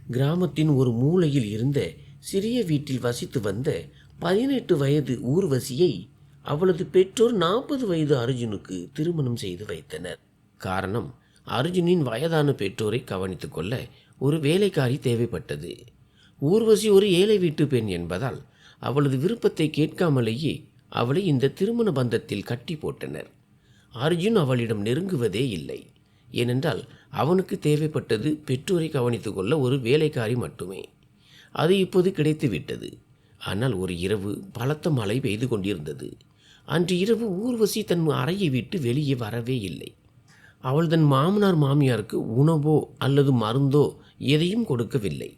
கிராமத்தின் ஒரு மூலையில் இருந்த சிறிய வீட்டில் வசித்து வந்த 18 வயது ஊர்வசியை அவளது பெற்றோர் 40 வயது அர்ஜுனுக்கு திருமணம் செய்து வைத்தனர். காரணம், அர்ஜுனின் வயதான பெற்றோரை கவனித்துக் கொள்ள ஒரு வேலைக்காரி தேவைப்பட்டது. ஊர்வசி ஒரு ஏழை வீட்டு பெண் என்பதால் அவளது விருப்பத்தை கேட்காமலேயே அவளை இந்த திருமண பந்தத்தில் கட்டி போட்டனர். அர்ஜுன் அவளிடம் நெருங்குவதே இல்லை. ஏனென்றால் அவனுக்கு தேவைப்பட்டது பெற்றோரை கவனித்துக் கொள்ள ஒரு வேலைக்காரி மட்டுமே. அது இப்போது கிடைத்துவிட்டது. ஆனால் ஒரு இரவு பலத்த மழை பெய்து கொண்டிருந்தது. அன்று இரவு ஊர்வசி தன் அறையை விட்டு வெளியே வரவே இல்லை. அவள் தன் மாமனார் மாமியாருக்கு உணவோ அல்லது மருந்தோ எதையும் கொடுக்கவில்லை.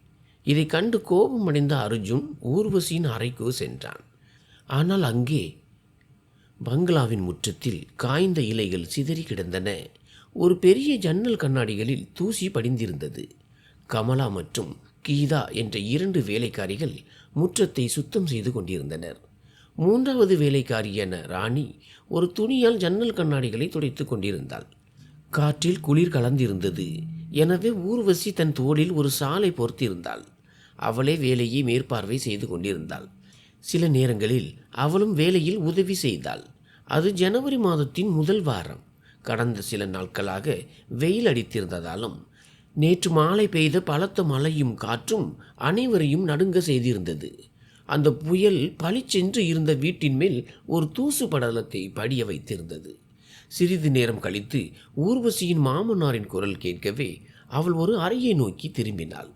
இதை கண்டு கோபமடைந்த அர்ஜுன் ஊர்வசியின் அறைக்கு சென்றான். ஆனால் அங்கே பங்களாவின் முற்றத்தில் காய்ந்த இலைகள் சிதறி கிடந்தன. ஒரு பெரிய ஜன்னல் கண்ணாடிகளில் தூசி படிந்திருந்தது. கமலா மற்றும் கீதா என்ற 2 வேலைக்காரிகள் முற்றத்தை சுத்தம் செய்து கொண்டிருந்தனர். 3வது வேலைக்காரியான ராணி ஒரு துணியால் ஜன்னல் கண்ணாடிகளை துடைத்து கொண்டிருந்தாள். காற்றில் குளிர் கலந்திருந்தது. எனவே ஊர்வசி தன் தோளில் ஒரு சாலை போர்த்திருந்தாள். அவளே வேலையை மேற்பார்வை செய்து கொண்டிருந்தாள். சில நேரங்களில் அவளும் வேலையில் உதவி செய்தாள். அது ஜனவரி மாதத்தின் முதல் வாரம். கடந்த சில நாட்களாக வெயில் அடித்திருந்ததாலும் நேற்று மாலை பெய்த பலத்த மழையும் காற்றும் அனைவரையும் நடுங்க செய்திருந்தது. அந்த புயல் பளிச்சென்று இருந்த வீட்டின் மேல் ஒரு தூசு படலத்தை படிய வைத்திருந்தது. சிறிது நேரம் கழித்து ஊர்வசியின் மாமனாரின் குரல் கேட்கவே அவள் ஒரு அறையை நோக்கி திரும்பினாள்.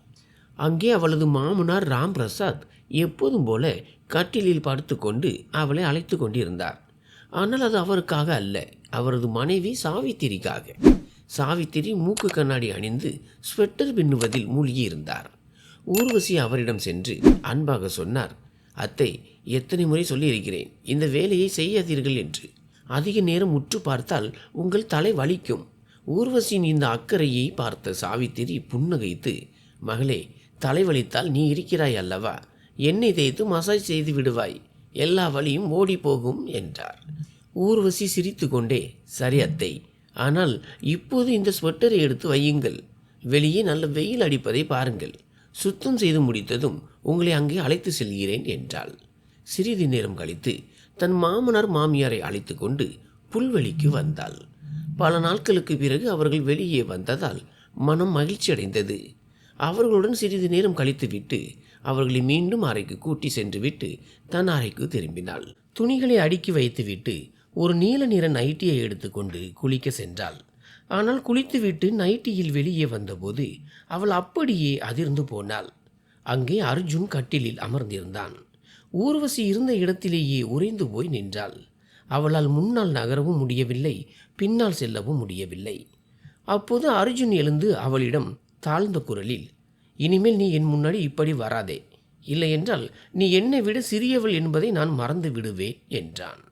அங்கே அவளது மாமனார் ராம் பிரசாத் எப்போதும் போல கட்டிலில் படுத்துக்கொண்டு அவளை அழைத்து கொண்டிருந்தார். ஆனால் அது அவருக்காக அல்ல, அவரது மனைவி சாவித்திரிக்காக. சாவித்திரி மூக்கு கண்ணாடி அணிந்து ஸ்வெட்டர் பின்னுவதில் மூழ்கியிருந்தார். ஊர்வசி அவரிடம் சென்று அன்பாக சொன்னார், அத்தை, எத்தனை முறை சொல்லியிருக்கிறேன் இந்த வேலையை செய்யாதீர்கள் என்று. அதிக நேரம் உற்று பார்த்தால் உங்கள் தலை வலிக்கும். ஊர்வசியின் இந்த அக்கறையை பார்த்த சாவித்திரி புன்னகைத்து, மகளே, தலைவலித்தால் நீ இருக்கிறாய் அல்லவா, எண்ணெய் தேய்த்து மசாஜ் செய்து விடுவாய், எல்லா வலியும் ஓடி போகும் என்றார். ஊர்வசி சிரித்து கொண்டே, சரி அத்தை, ஆனால் இப்போது இந்த ஸ்வெட்டரை எடுத்து வையுங்கள். வெளியே நல்ல வெயில் அடிப்பதை பாருங்கள். சுத்தம் செய்து முடித்ததும் உங்களை அங்கே அழைத்து செல்கிறேன் என்றாள். சிறிது நேரம் கழித்து தன் மாமனார் மாமியாரை அழைத்து கொண்டு புல்வெளிக்கு வந்தாள். பல நாட்களுக்கு பிறகு அவர்கள் வெளியே வந்ததால் மனம் மகிழ்ச்சி அடைந்தது. அவர்களுடன் சிறிது நேரம் கழித்துவிட்டு அவர்களை மீண்டும் அறைக்கு கூட்டி சென்றுவிட்டு தன் அறைக்கு திரும்பினாள். துணிகளை அடுக்கி வைத்துவிட்டு ஒரு நீல நிற நைட்டியை எடுத்துக்கொண்டு குளிக்க சென்றாள். ஆனால் குளித்துவிட்டு நைட்டியில் வெளியே வந்தபோது அவள் அப்படியே அதிர்ந்து போனாள். அங்கே அர்ஜுன் கட்டிலில் அமர்ந்திருந்தான். ஊர்வசி இருந்த இடத்திலேயே உறைந்து போய் நின்றாள். அவளால் முன்னால் நகரவும் முடியவில்லை, பின்னால் செல்லவும் முடியவில்லை. அப்போது அர்ஜுன் எழுந்து அவளிடம் தாழ்ந்த குரலில், இனிமேல் நீ என் முன்னாடி இப்படி வராதே, இல்லையென்றால் நீ என்னை விட சிறியவள் என்பதை நான் மறந்து விடுவேன் என்றான்.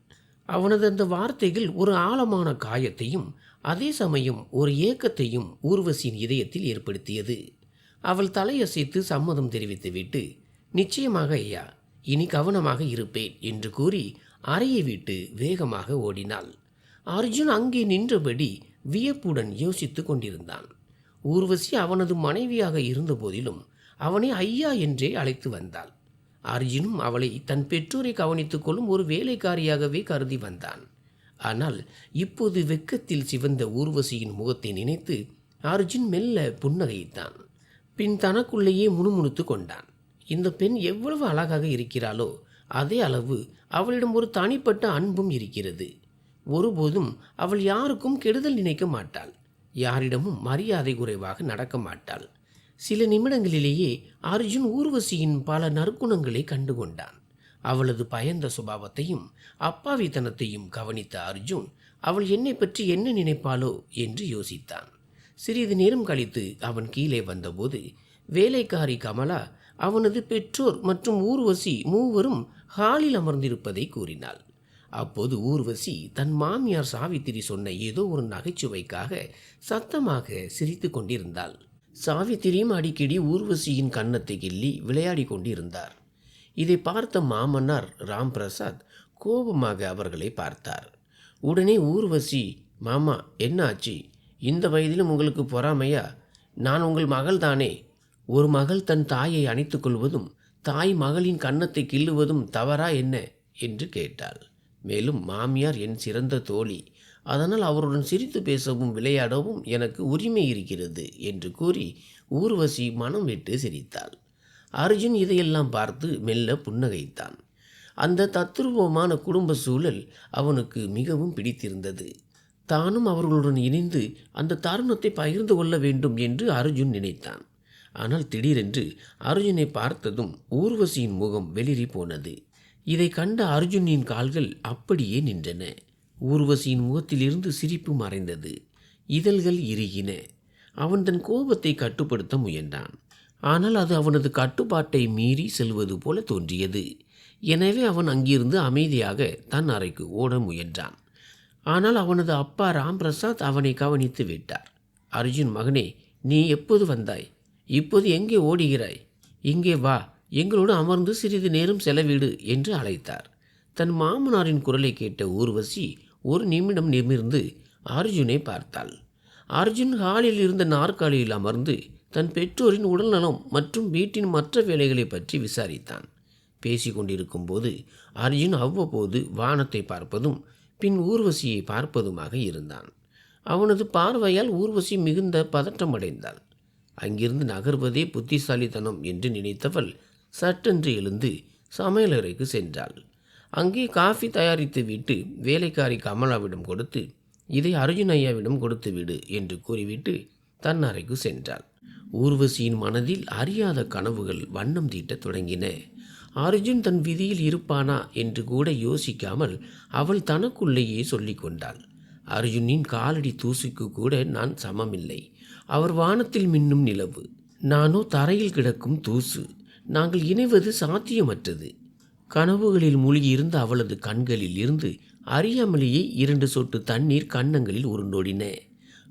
அவனது அந்த வார்த்தைகள் ஒரு ஆழமான காயத்தையும் அதே சமயம் ஒரு ஏக்கத்தையும் ஊர்வசியின் இதயத்தில் ஏற்படுத்தியது. அவள் தலையசைத்து சம்மதம் தெரிவித்துவிட்டு, நிச்சயமாக ஐயா, இனி கவனமாக இருப்பேன் என்று கூறி அறையை விட்டு வேகமாக ஓடினாள். அர்ஜுன் அங்கே நின்றபடி வியப்புடன் யோசித்து கொண்டிருந்தான். ஊர்வசி அவனது மனைவியாக இருந்த போதிலும் அவனை ஐயா என்றே அழைத்து வந்தாள். அர்ஜுனும் அவளை தன் பெற்றோரை கவனித்துக் கொள்ளும் ஒரு வேலைக்காரியாகவே கருதி வந்தான். ஆனால் இப்போது வெட்கத்தில் சிவந்த ஊர்வசியின் முகத்தை நினைத்து அர்ஜுன் மெல்ல புன்னகைத்தான். பின் தனக்குள்ளேயே முணுமுணுத்து கொண்டான். இந்த பெண் எவ்வளவு அழகாக இருக்கிறாளோ அதே அளவு அவளிடம் ஒரு தனிப்பட்ட அன்பும் இருக்கிறது. ஒருபோதும் அவள் யாருக்கும் கெடுதல் நினைக்க மாட்டாள், யாரிடமும் மரியாதை குறைவாக நடக்க மாட்டாள். சில நிமிடங்களிலேயே அர்ஜுன் ஊர்வசியின் பல நற்குணங்களை கண்டுகொண்டான். அவளது பயந்த சுபாவத்தையும் அப்பாவித்தனத்தையும் கவனித்த அர்ஜுன் அவள் என்னை பற்றி என்ன நினைப்பாளோ என்று யோசித்தான். சிறிது நேரம் கழித்து அவன் கீழே வந்தபோது வேலைக்காரி கமலா அவனது பெற்றோர் மற்றும் ஊர்வசி மூவரும் ஹாலில் அமர்ந்திருப்பதை கூறினாள். அப்போது ஊர்வசி தன் மாமியார் சாவித்திரி சொன்ன ஏதோ ஒரு நகைச்சுவைக்காக சத்தமாக சிரித்து கொண்டிருந்தாள். சாவித்திரியும் அடிக்கடி ஊர்வசியின் கன்னத்தை கிள்ளி விளையாடி கொண்டிருந்தார். இதை பார்த்த மாமனார் ராம் பிரசாத் கோபமாக அவர்களை பார்த்தார். உடனே ஊர்வசி, மாமா, என்ன ஆச்சு? இந்த வயதிலும் உங்களுக்கு பொறாமையா? நான் உங்கள் மகள் தானே. ஒரு மகள் தன் தாயை அணைத்துக் கொள்வதும் தாய் மகளின் கன்னத்தை கிள்ளுவதும் தவறா என்ன என்று கேட்டாள். மேலும் மாமியார் என் சிறந்த தோழி, அதனால் அவருடன் சிரித்து பேசவும் விளையாடவும் எனக்கு உரிமை இருக்கிறது என்று கூறி ஊர்வசி மனம் விட்டு சிரித்தாள். அர்ஜுன் இதையெல்லாம் பார்த்து மெல்ல புன்னகைத்தான். அந்த தத்துரூபமான குடும்ப சூழல் அவனுக்கு மிகவும் பிடித்திருந்தது. தானும் அவர்களுடன் இணைந்து அந்த தருணத்தை பகிர்ந்து கொள்ள வேண்டும் என்று அர்ஜுன் நினைத்தான். ஆனால் திடீரென்று அர்ஜுனை பார்த்ததும் ஊர்வசியின் முகம் வெளிரி போனது. இதை கண்ட அர்ஜுனின் கால்கள் அப்படியே நின்றன. ஊர்வசியின் முகத்திலிருந்து சிரிப்பு மறைந்தது. இதழ்கள் இறுகின. அவன் தன் கோபத்தை கட்டுப்படுத்த முயன்றான். ஆனால் அது அவனது கட்டுப்பாட்டை மீறி செல்வது போல தோன்றியது. எனவே அவன் அங்கிருந்து அமைதியாக தன் அறைக்கு ஓட முயன்றான். ஆனால் அவனது அப்பா ராம்பிரசாத் அவனை கவனித்து விட்டார். அர்ஜுன், மகனே, நீ எப்போது வந்தாய்? இப்போது எங்கே ஓடுகிறாய்? இங்கே வா, எங்களோடு அமர்ந்து சிறிது நேரம் செலவிடு என்று அழைத்தார். தன் மாமனாரின் குரலை கேட்ட ஊர்வசி ஒரு நிமிடம் நிமிர்ந்து அர்ஜுனை பார்த்தாள். அர்ஜுன் ஹாலில் இருந்த நாற்காலியில் அமர்ந்து தன் பெற்றோரின் உடல்நலம் மற்றும் வீட்டின் மற்ற வேலைகளை பற்றி விசாரித்தான். பேசிக்கொண்டிருக்கும் போது அர்ஜுன் அவ்வப்போது வானத்தை பார்ப்பதும் பின் ஊர்வசியை பார்ப்பதுமாக இருந்தான். அவனது பார்வையால் ஊர்வசி மிகுந்த பதற்றமடைந்தாள். அங்கிருந்து நகர்வதே புத்திசாலித்தனம் என்று நினைத்தவள் சட்டென்று எழுந்து சமையலறைக்கு சென்றாள். அங்கே காஃபி தயாரித்து விட்டு வேலைக்காரி கமலாவிடம் கொடுத்து, இதை அர்ஜுன் ஐயாவிடம் கொடுத்து விடு என்று கூறிவிட்டு தன் அறைக்கு சென்றாள். ஊர்வசியின் மனதில் அறியாத கனவுகள் வண்ணம் தீட்டத் தொடங்கின. அர்ஜுன் தன் விதியில் இருப்பானா என்று கூட யோசிக்காமல் அவள் தனக்குள்ளேயே சொல்லிக் கொண்டாள். அர்ஜுனின் காலடி தூசுக்கு கூட நான் சமமில்லை. அவர் வானத்தில் மின்னும் நிலவு, நானோ தரையில் கிடக்கும் தூசு. நாங்கள் இணைவது சாத்தியமற்றது. கனவுகளில் மூழ்கியிருந்த அவளது கண்களில் இருந்து அறியாமலேயே 2 சொட்டு தண்ணீர் கன்னங்களில் உருண்டோடின.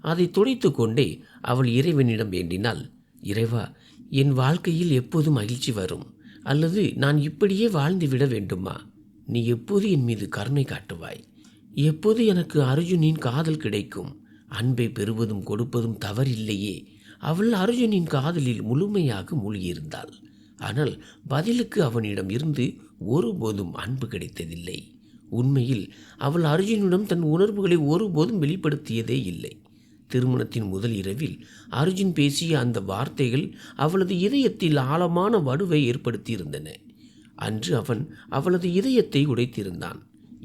அதை துடைத்து கொண்டே அவள் இறைவனிடம் வேண்டினாள். இறைவா, என் வாழ்க்கையில் எப்போது மகிழ்ச்சி வரும்? அல்லது நான் இப்படியே வாழ்ந்துவிட வேண்டுமா? நீ எப்போது என் மீது கருணை காட்டுவாய்? எப்போது எனக்கு அர்ஜுனின் காதல் கிடைக்கும்? அன்பை பெறுவதும் கொடுப்பதும் தவறில்லையே. அவள் அர்ஜுனின் காதலில் முழுமையாக மூழ்கியிருந்தாள். ஆனால் பதிலுக்கு அவனிடம் இருந்து ஒருபோதும் அன்பு கிடைத்ததில்லை. உண்மையில் அவள் அர்ஜுனிடம் தன் உணர்வுகளை ஒருபோதும் வெளிப்படுத்தியதே இல்லை. திருமணத்தின் முதல் இரவில் அர்ஜுன் பேசிய அந்த வார்த்தைகள் அவளது இதயத்தில் ஆழமான வடுவை ஏற்படுத்தியிருந்தன. அன்று அவன் அவளது இதயத்தை உடைத்திருந்தான்.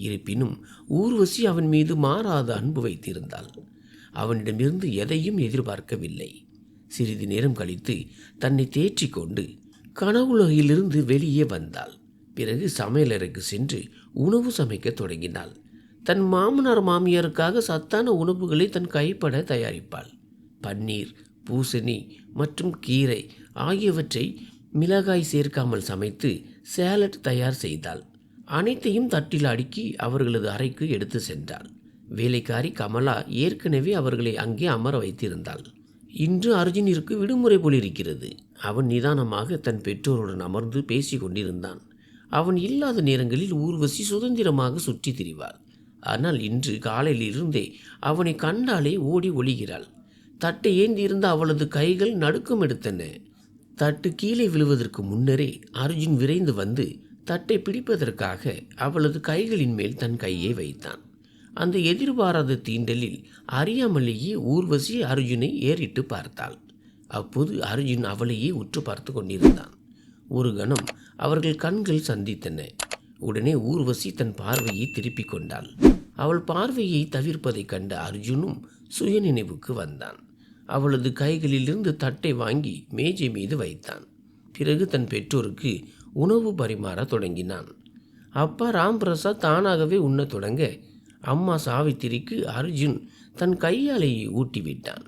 இருப்பினும் ஊர்வசி அவன் மீது மாறாத அன்பு வைத்திருந்தாள். அவனிடமிருந்து எதையும் எதிர்பார்க்கவில்லை. சிறிது நேரம் கழித்து தன்னை தேற்றிக் கொண்டு கனவுலகிலிருந்து வெளியே வந்தாள். பிறகு சமையலறைக்கு சென்று உணவு சமைக்க தொடங்கினாள். தன் மாமனார் மாமியாருக்காக சத்தான உணவுகளை தன் கைப்பட தயாரிப்பாள். பன்னீர், பூசணி மற்றும் கீரை ஆகியவற்றை மிளகாய் சேர்க்காமல் சமைத்து சேலட் தயார் செய்தாள். அனைத்தையும் தட்டில் அடுக்கி அவர்களது அறைக்கு எடுத்து சென்றாள். வேலைக்காரி கமலா ஏற்கனவே அவர்களை அங்கே அமர வைத்திருந்தாள். இன்று அர்ஜுனிற்கு விடுமுறை போலிருக்கிறது. அவன் நிதானமாக தன் பெற்றோருடன் அமர்ந்து பேசி கொண்டிருந்தான். அவன் இல்லாத நேரங்களில் ஊர்வசி சுதந்திரமாக சுற்றி திரிவாள். ஆனால் இன்று காலையிலிருந்தே அவனை கண்டாலே ஓடி ஒளிகிறாள். தட்டை ஏந்தியிருந்த அவளது கைகள் நடுக்கம் எடுத்தன. தட்டு கீழே விழுவதற்கு முன்னரே அர்ஜுன் விரைந்து வந்து தட்டை பிடிப்பதற்காக அவளது கைகளின் மேல் தன் கையை வைத்தான். அந்த எதிர்பாராத தீண்டலில் அறியாமலேயே ஊர்வசி அர்ஜுனை ஏறிட்டு பார்த்தாள். அப்போது அர்ஜுன் அவளையே உற்று பார்த்து கொண்டிருந்தான். ஒரு கணம் அவர்கள் கண்கள் சந்தித்தன. உடனே ஊர்வசி தன் பார்வையை திருப்பிக் கொண்டாள். அவள் பார்வையை தவிர்ப்பதைக் கண்ட அர்ஜுனும் சுயநினைவுக்கு வந்தான். அவளது கைகளிலிருந்து தட்டை வாங்கி மேஜை மீது வைத்தான். பிறகு தன் பெற்றோருக்கு உணவு பரிமாற தொடங்கினான். அப்பா ராம்பிரசாத் தானாகவே உண்ணத் தொடங்க அம்மா சாவித்திரிக்கு அர்ஜுன் தன் கையாலேயே ஊட்டிவிட்டான்.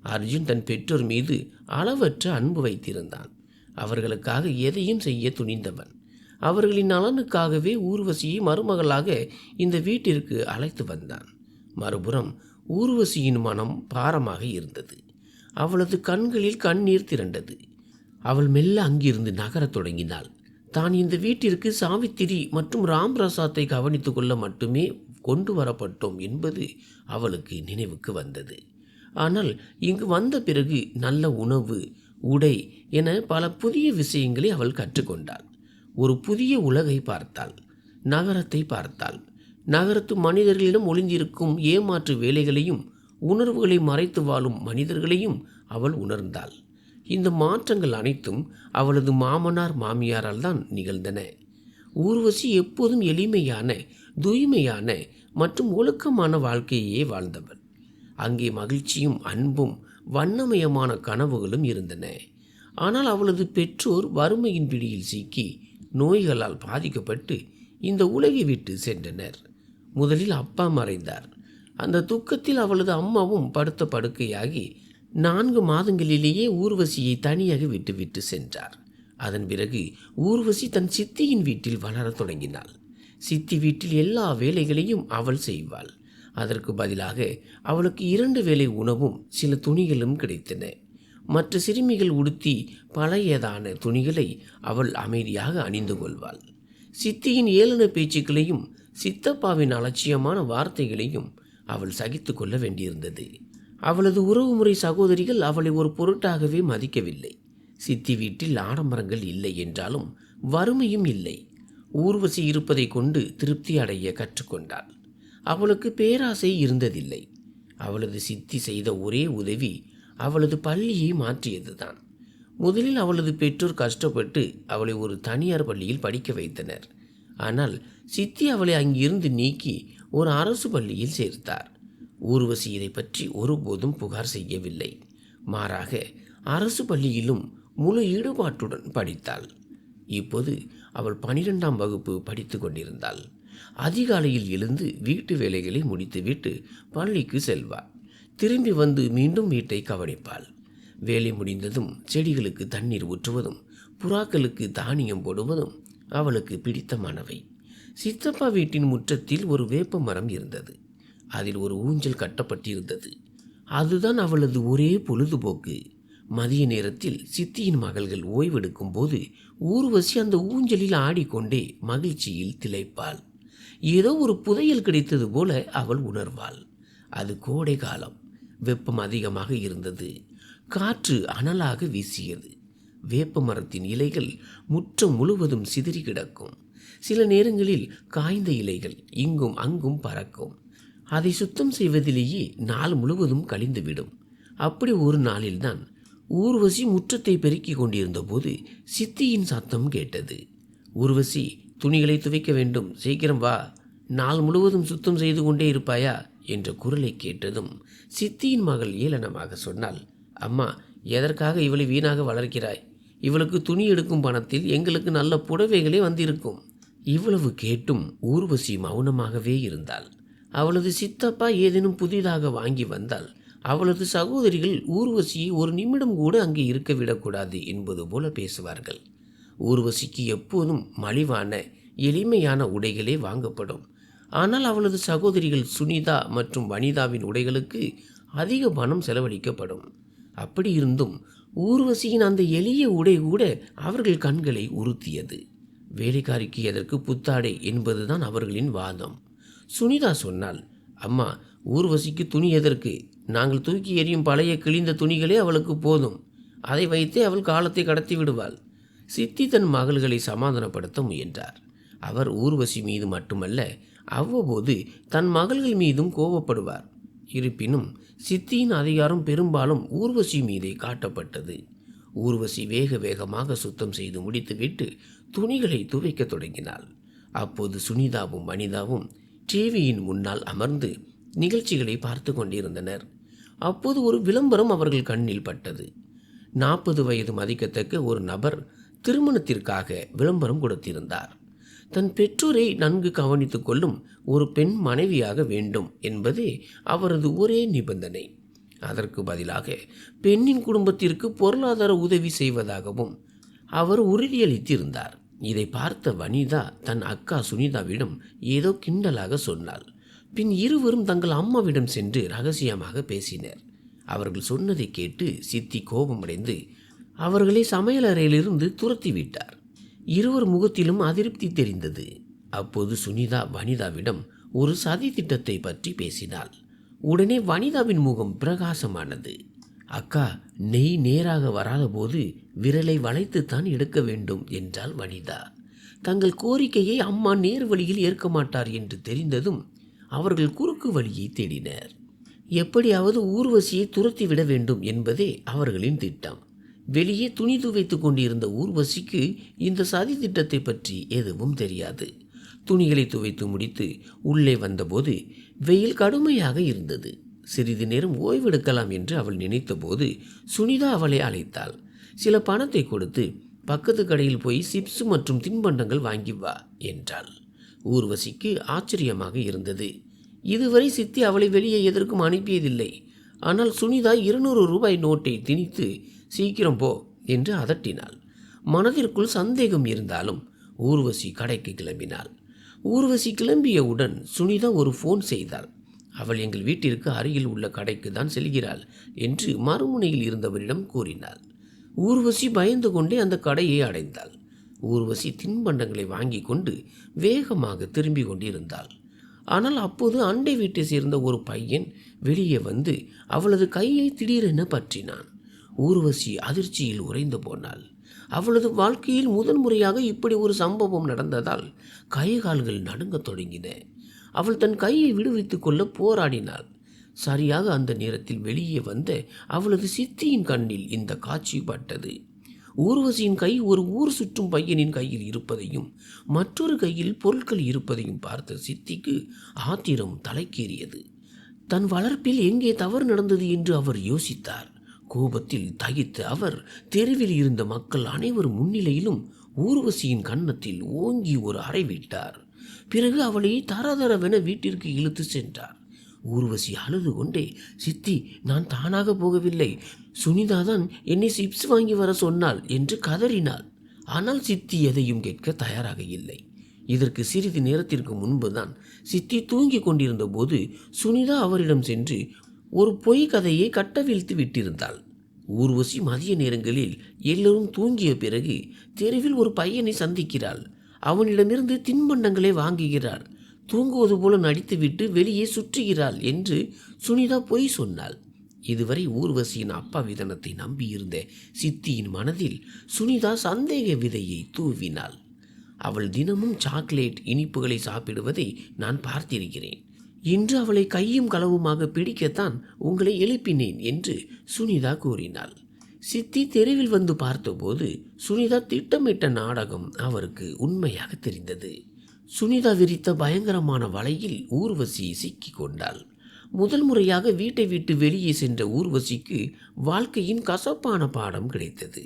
அர்ஜுன் தன் பெற்றோர் மீது அளவற்ற அன்பு வைத்திருந்தான். அவர்களுக்காக எதையும் செய்ய துணிந்தவன். அவர்களின் நலனுக்காகவே ஊர்வசியை மருமகளாக இந்த வீட்டிற்கு அழைத்து வந்தான். மறுபுறம் ஊர்வசியின் மனம் பாரமாக இருந்தது. அவளது கண்களில் கண்ணீர் திரண்டது. அவள் மெல்ல அங்கிருந்து நகரத் தொடங்கினாள். தான் இந்த வீட்டிற்கு சாவித்திரி மற்றும் ராம்பிரசாத்தை கவனித்து கொள்ள மட்டுமே கொண்டு வரப்பட்டோம் என்பது அவளுக்கு நினைவுக்கு வந்தது. ஆனால் இங்கு வந்த பிறகு நல்ல உணவு, உடை என பல புதிய விஷயங்களை அவள் கற்றுக்கொண்டாள். ஒரு புதிய உலகை பார்த்தாள். நகரத்தை பார்த்தாள். நகரத்து மனிதர்களிடம் ஒளிந்திருக்கும் ஏமாற்று வேலைகளையும் உணர்வுகளை மறைத்து வாழும் மனிதர்களையும் அவள் உணர்ந்தாள். இந்த மாற்றங்கள் அனைத்தும் அவளது மாமனார் மாமியாரால் தான் நிகழ்ந்தன. ஊர்வசி எப்போதும் எளிமையான, தூய்மையான மற்றும் ஒழுக்கமான வாழ்க்கையே வாழ்ந்தவள். அங்கே மகிழ்ச்சியும் அன்பும் வண்ணமயமான கனவுகளும் இருந்தன. ஆனால் அவளது பெற்றோர் வறுமையின் பிடியில் சிக்கி நோய்களால் பாதிக்கப்பட்டு இந்த உலகை விட்டு சென்றனர். முதலில் அப்பா மறைந்தார். அந்த துக்கத்தில் அவளது அம்மாவும் படுத்த படுக்கையாகி 4 மாதங்களிலேயே ஊர்வசியை தனியாக விட்டுவிட்டு சென்றார். அதன் பிறகு ஊர்வசி தன் சித்தியின் வீட்டில் வளரத் தொடங்கினாள். சித்தி வீட்டில் எல்லா வேலைகளையும் அவள் செய்வாள். அதற்கு பதிலாக அவளுக்கு 2 வேளை உணவும் சில துணிகளும் கிடைத்தன. மற்ற சிறுமிகள் உடுத்தி பழையதான துணிகளை அவள் அமைதியாக அணிந்து கொள்வாள். சித்தியின் ஏளன பேச்சுக்களையும் சித்தப்பாவின் அலட்சியமான வார்த்தைகளையும் அவள் சகித்து கொள்ள வேண்டியிருந்தது. அவளது உறவுமுறை சகோதரிகள் அவளை ஒரு பொருட்டாகவே மதிக்கவில்லை. சித்தி வீட்டில் ஆடம்பரங்கள் இல்லை என்றாலும் வறுமையும் இல்லை. ஊர்வசி இருப்பதை கொண்டு திருப்தி அடைய கற்றுக்கொண்டாள். அவளுக்கு பேராசை இருந்ததில்லை. அவளது சித்தி செய்த ஒரே உதவி அவளது பள்ளியை மாற்றியதுதான். முதலில் அவளது பெற்றோர் கஷ்டப்பட்டு அவளை ஒரு தனியார் பள்ளியில் படிக்க வைத்தனர். ஆனால் சித்தி அவளை அங்கிருந்து நீக்கி ஒரு அரசு பள்ளியில் சேர்த்தார். ஊர்வசி இதை பற்றி ஒருபோதும் புகார் செய்யவில்லை. மாறாக அரசு பள்ளியிலும் முழு ஈடுபாட்டுடன் படித்தாள். இப்போது அவள் 12ஆம் வகுப்பு படித்து கொண்டிருந்தாள். அதிகாலையில் எழுந்து வீட்டு வேலைகளை முடித்துவிட்டு பள்ளிக்கு செல்வாள். திரும்பி வந்து மீண்டும் வீட்டை கவனிப்பாள். வேலை முடிந்ததும் செடிகளுக்கு தண்ணீர் ஊற்றுவதும் புறாக்களுக்கு தானியம் போடுவதும் அவளுக்கு பிடித்தமானவை. சித்தப்பா வீட்டின் முற்றத்தில் ஒரு வேப்ப மரம் இருந்தது. அதில் ஒரு ஊஞ்சல் கட்டப்பட்டிருந்தது. அதுதான் அவளது ஒரே பொழுதுபோக்கு. மதிய நேரத்தில் சித்தியின் மகள்கள் ஓய்வெடுக்கும் போது ஊர்வசி அந்த ஊஞ்சலில் ஆடிக்கொண்டே மகிழ்ச்சியில் திளைப்பாள். ஏதோ ஒரு புதையல் கிடைத்தது போல அவள் உணர்வாள். அது கோடை காலம். வெப்பம் அதிகமாக இருந்தது. காற்று அனலாக வீசியது. வேப்ப மரத்தின் இலைகள் முற்றம் முழுவதும் சிதறி கிடக்கும். சில நேரங்களில் காய்ந்த இலைகள் இங்கும் அங்கும் பறக்கும். அதை சுத்தம் செய்வதிலேயே நாள் முழுவதும் கழிந்துவிடும். அப்படி ஒரு நாளில்தான் ஊர்வசி முற்றத்தை பெருக்கிக் கொண்டிருந்த போது சித்தியின் சத்தம் கேட்டது. ஊர்வசி, துணிகளை துவைக்க வேண்டும், சீக்கிரம் வா, நாள் முழுவதும் சுத்தம் செய்து கொண்டே இருப்பாயா என்ற குரலை கேட்டதும் சித்தியின் மகள் ஏளனமாக சொன்னாள், அம்மா, எதற்காக இவளை வீணாக வளர்க்கிறாய்? இவளுக்கு துணி எடுக்கும் பணத்தில் எங்களுக்கு நல்ல புடவைகளே வந்திருக்கும். இவ்வளவு கேட்டும் ஊர்வசி மௌனமாகவே இருந்தாள். அவளது சித்தப்பா ஏதேனும் புதிதாக வாங்கி வந்தால் அவளது சகோதரிகள் ஊர்வசியை ஒரு நிமிடம் கூட அங்கே இருக்க விடக்கூடாது என்பது போல பேசுவார்கள். ஊர்வசிக்கு எப்போதும் மலிவான எளிமையான உடைகளே வாங்கப்படும். ஆனால் அவளது சகோதரிகள் சுனிதா மற்றும் வனிதாவின் உடைகளுக்கு அதிக பணம் செலவழிக்கப்படும். அப்படி இருந்தும் ஊர்வசியின் அந்த எளிய உடை கூட அவர்கள் கண்களை உறுத்தியது. வேலைக்காரிக்கு எதற்கு புத்தாடை என்பதுதான் அவர்களின் வாதம். சுனிதா சொன்னாள், அம்மா, ஊர்வசிக்கு துணி எதற்கு? நாங்கள் தூக்கி எறியும் பழைய கிழிந்த துணிகளே அவளுக்கு போதும். அதை வைத்தே அவள் காலத்தை கடத்தி விடுவாள். சித்தி தன் மகள்களை சமாதானப்படுத்த முயன்றார். அவர் ஊர்வசி மீது மட்டுமல்ல, அவ்வப்போது தன் மகள்கள் மீதும் கோபப்படுவார். இருப்பினும் சித்தியின் அதிகாரம் பெரும்பாலும் ஊர்வசி மீதே காட்டப்பட்டது. ஊர்வசி வேக வேகமாக சுத்தம் செய்து முடித்துவிட்டு துணிகளை துவைக்க தொடங்கினாள். அப்போது சுனிதாவும் வனிதாவும் டிவியின் முன்னால் அமர்ந்து நிகழ்ச்சிகளை பார்த்து கொண்டிருந்தனர். அப்போது ஒரு விளம்பரம் அவர்கள் கண்ணில் பட்டது. 40 வயது மதிக்கத்தக்க ஒரு நபர் திருமணத்திற்காக விளம்பரம் கொடுத்திருந்தார். தன் பெற்றோரை நன்கு கவனித்துக் கொள்ளும் ஒரு பெண் மனைவியாக வேண்டும் என்பதே அவரது ஒரே நிபந்தனை. அதற்கு பதிலாக பெண்ணின் குடும்பத்திற்கு பொருளாதார உதவி செய்வதாகவும் அவர் உறுதியளித்திருந்தார். இதை பார்த்த வனிதா தன் அக்கா சுனிதாவிடம் ஏதோ கிண்டலாக சொன்னாள். பின் இருவரும் தங்கள் அம்மாவிடம் சென்று ரகசியமாக பேசினர். அவர்கள் சொன்னதை கேட்டு சித்தி கோபமடைந்து அவர்களை சமையலறையிலிருந்து துரத்திவிட்டார். இருவர் முகத்திலும் அதிருப்தி தெரிந்தது. அப்போது சுனிதா வனிதாவிடம் ஒரு சதி திட்டத்தை பற்றி பேசினாள். உடனே வனிதாவின் முகம் பிரகாசமானது. அக்கா, நெய் நேராக வராத போது விரலை வளைத்துத்தான் எடுக்க வேண்டும் என்றாள் வனிதா. தங்கள் கோரிக்கையை அம்மா நேர் வழியில் ஏற்க மாட்டார் என்று தெரிந்ததும் அவர்கள் குறுக்கு வழியை தேடினர். எப்படியாவது ஊர்வசியை துரத்திவிட வேண்டும் என்பதே அவர்களின் திட்டம். வெளியே துணி துவைத்து கொண்டிருந்த ஊர்வசிக்கு இந்த சதி திட்டத்தை பற்றி எதுவும் தெரியாது. துணிகளை துவைத்து முடித்து உள்ளே வந்தபோது வெயில் கடுமையாக இருந்தது. சிறிது நேரம் ஓய்வெடுக்கலாம் என்று அவள் நினைத்தபோது சுனிதா அவளை அழைத்தாள். சில பணத்தை கொடுத்து பக்கத்து கடையில் போய் சிப்ஸ் மற்றும் தின்பண்டங்கள் வாங்கி வா என்றாள். ஊர்வசிக்கு ஆச்சரியமாக இருந்தது. இதுவரை சித்தி அவளை வெளியே எதற்கும் அனுப்பியதில்லை. ஆனால் சுனிதா 200 ரூபாய் நோட்டை திணித்து சீக்கிரம் போ என்று அதட்டினாள். மனதிற்குள் சந்தேகம் இருந்தாலும் ஊர்வசி கடைக்கு கிளம்பினாள். ஊர்வசி கிளம்பியவுடன் சுனிதா ஒரு ஃபோன் செய்தாள். அவள் எங்கள் வீட்டிற்கு அருகில் உள்ள கடைக்கு தான் செல்கிறாள் என்று மறுமுனையில் இருந்தவரிடம் கூறினாள். ஊர்வசி பயந்து கொண்டே அந்த கடையை அடைந்தாள். ஊர்வசி தின்பண்டங்களை வாங்கி கொண்டு வேகமாக திரும்பி கொண்டிருந்தாள். ஆனால் அப்போது அண்டை வீட்டை சேர்ந்த ஒரு பையன் வெளியே வந்து அவளது கையை திடீரென பற்றினான். ஊர்வசி அதிர்ச்சியில் உறைந்து போனாள். அவளது வாழ்க்கையில் முதன்முறையாக இப்படி ஒரு சம்பவம் நடந்ததால் கை கால்கள் நடுங்கத் தொடங்கின. அவள் தன் கையை விடுவித்துக் கொள்ள போராடினாள். சரியாக அந்த நேரத்தில் வெளியே வந்த அவளது சித்தியின் கண்ணில் இந்த காட்சி பட்டது. ஊர்வசியின் கை ஒரு ஊர் சுற்றும் பையனின் கையில் இருப்பதையும் மற்றொரு கையில் பொருட்கள் இருப்பதையும் பார்த்த சித்திக்கு ஆத்திரம் தலைக்கேறியது. தன் வளர்ப்பில் எங்கே தவறு நடந்தது என்று அவர் யோசித்தார். கோபத்தில் தகித்த அவர் தெருவில் இருந்த மக்கள் அனைவர் முன்னிலையிலும் ஊர்வசியின் கன்னத்தில் ஓங்கி ஒரு அறை விட்டார். பிறகு அவளை தரதரவென வீட்டிற்கு இழுத்து சென்றார். ஊர்வசி அழுது கொண்டே, சித்தி, நான் தானாக போகவில்லை, சுனிதாதான் என்னை சிப்ஸ் வாங்கி வர சொன்னாள் என்று கதறினாள். ஆனால் சித்தி எதையும் கேட்க தயாராக இல்லை. இதற்கு சிறிது நேரத்திற்கு முன்புதான் சித்தி தூங்கி கொண்டிருந்த போது சுனிதா அவரிடம் சென்று ஒரு பொய் கதையை கட்டவிழ்த்து விட்டிருந்தாள். ஊர்வசி மதிய நேரங்களில் எல்லோரும் தூங்கிய பிறகு தெருவில் ஒரு பையனை சந்திக்கிறாள். அவனிடமிருந்து தின்பண்டங்களை வாங்குகிறாள். தூங்குவது போல நடித்துவிட்டு வெளியே சுற்றுகிறாள் என்று சுனிதா பொய் சொன்னாள். இதுவரை ஊர்வசியின் அப்பாவிதனத்தை நம்பியிருந்த சித்தியின் மனதில் சுனிதா சந்தேக விதையை தூவினாள். அவள் தினமும் சாக்லேட் இனிப்புகளை சாப்பிடுவதை நான் பார்த்திருக்கிறேன். இன்று அவளை கையும் களவுமாக பிடிக்கத்தான் உங்களை எழுப்பினேன் என்று சுனிதா கூறினாள். சித்தி தெருவில் வந்து பார்த்தபோது சுனிதா திட்டமிட்ட நாடகம் அவருக்கு உண்மையாக தெரிந்தது. சுனிதா விரித்த பயங்கரமான வலையில் ஊர்வசி சிக்கி கொண்டாள். முதல் முறையாக வீட்டை விட்டு வெளியே சென்ற ஊர்வசிக்கு வாழ்க்கையின் கசப்பான பாடம் கிடைத்தது.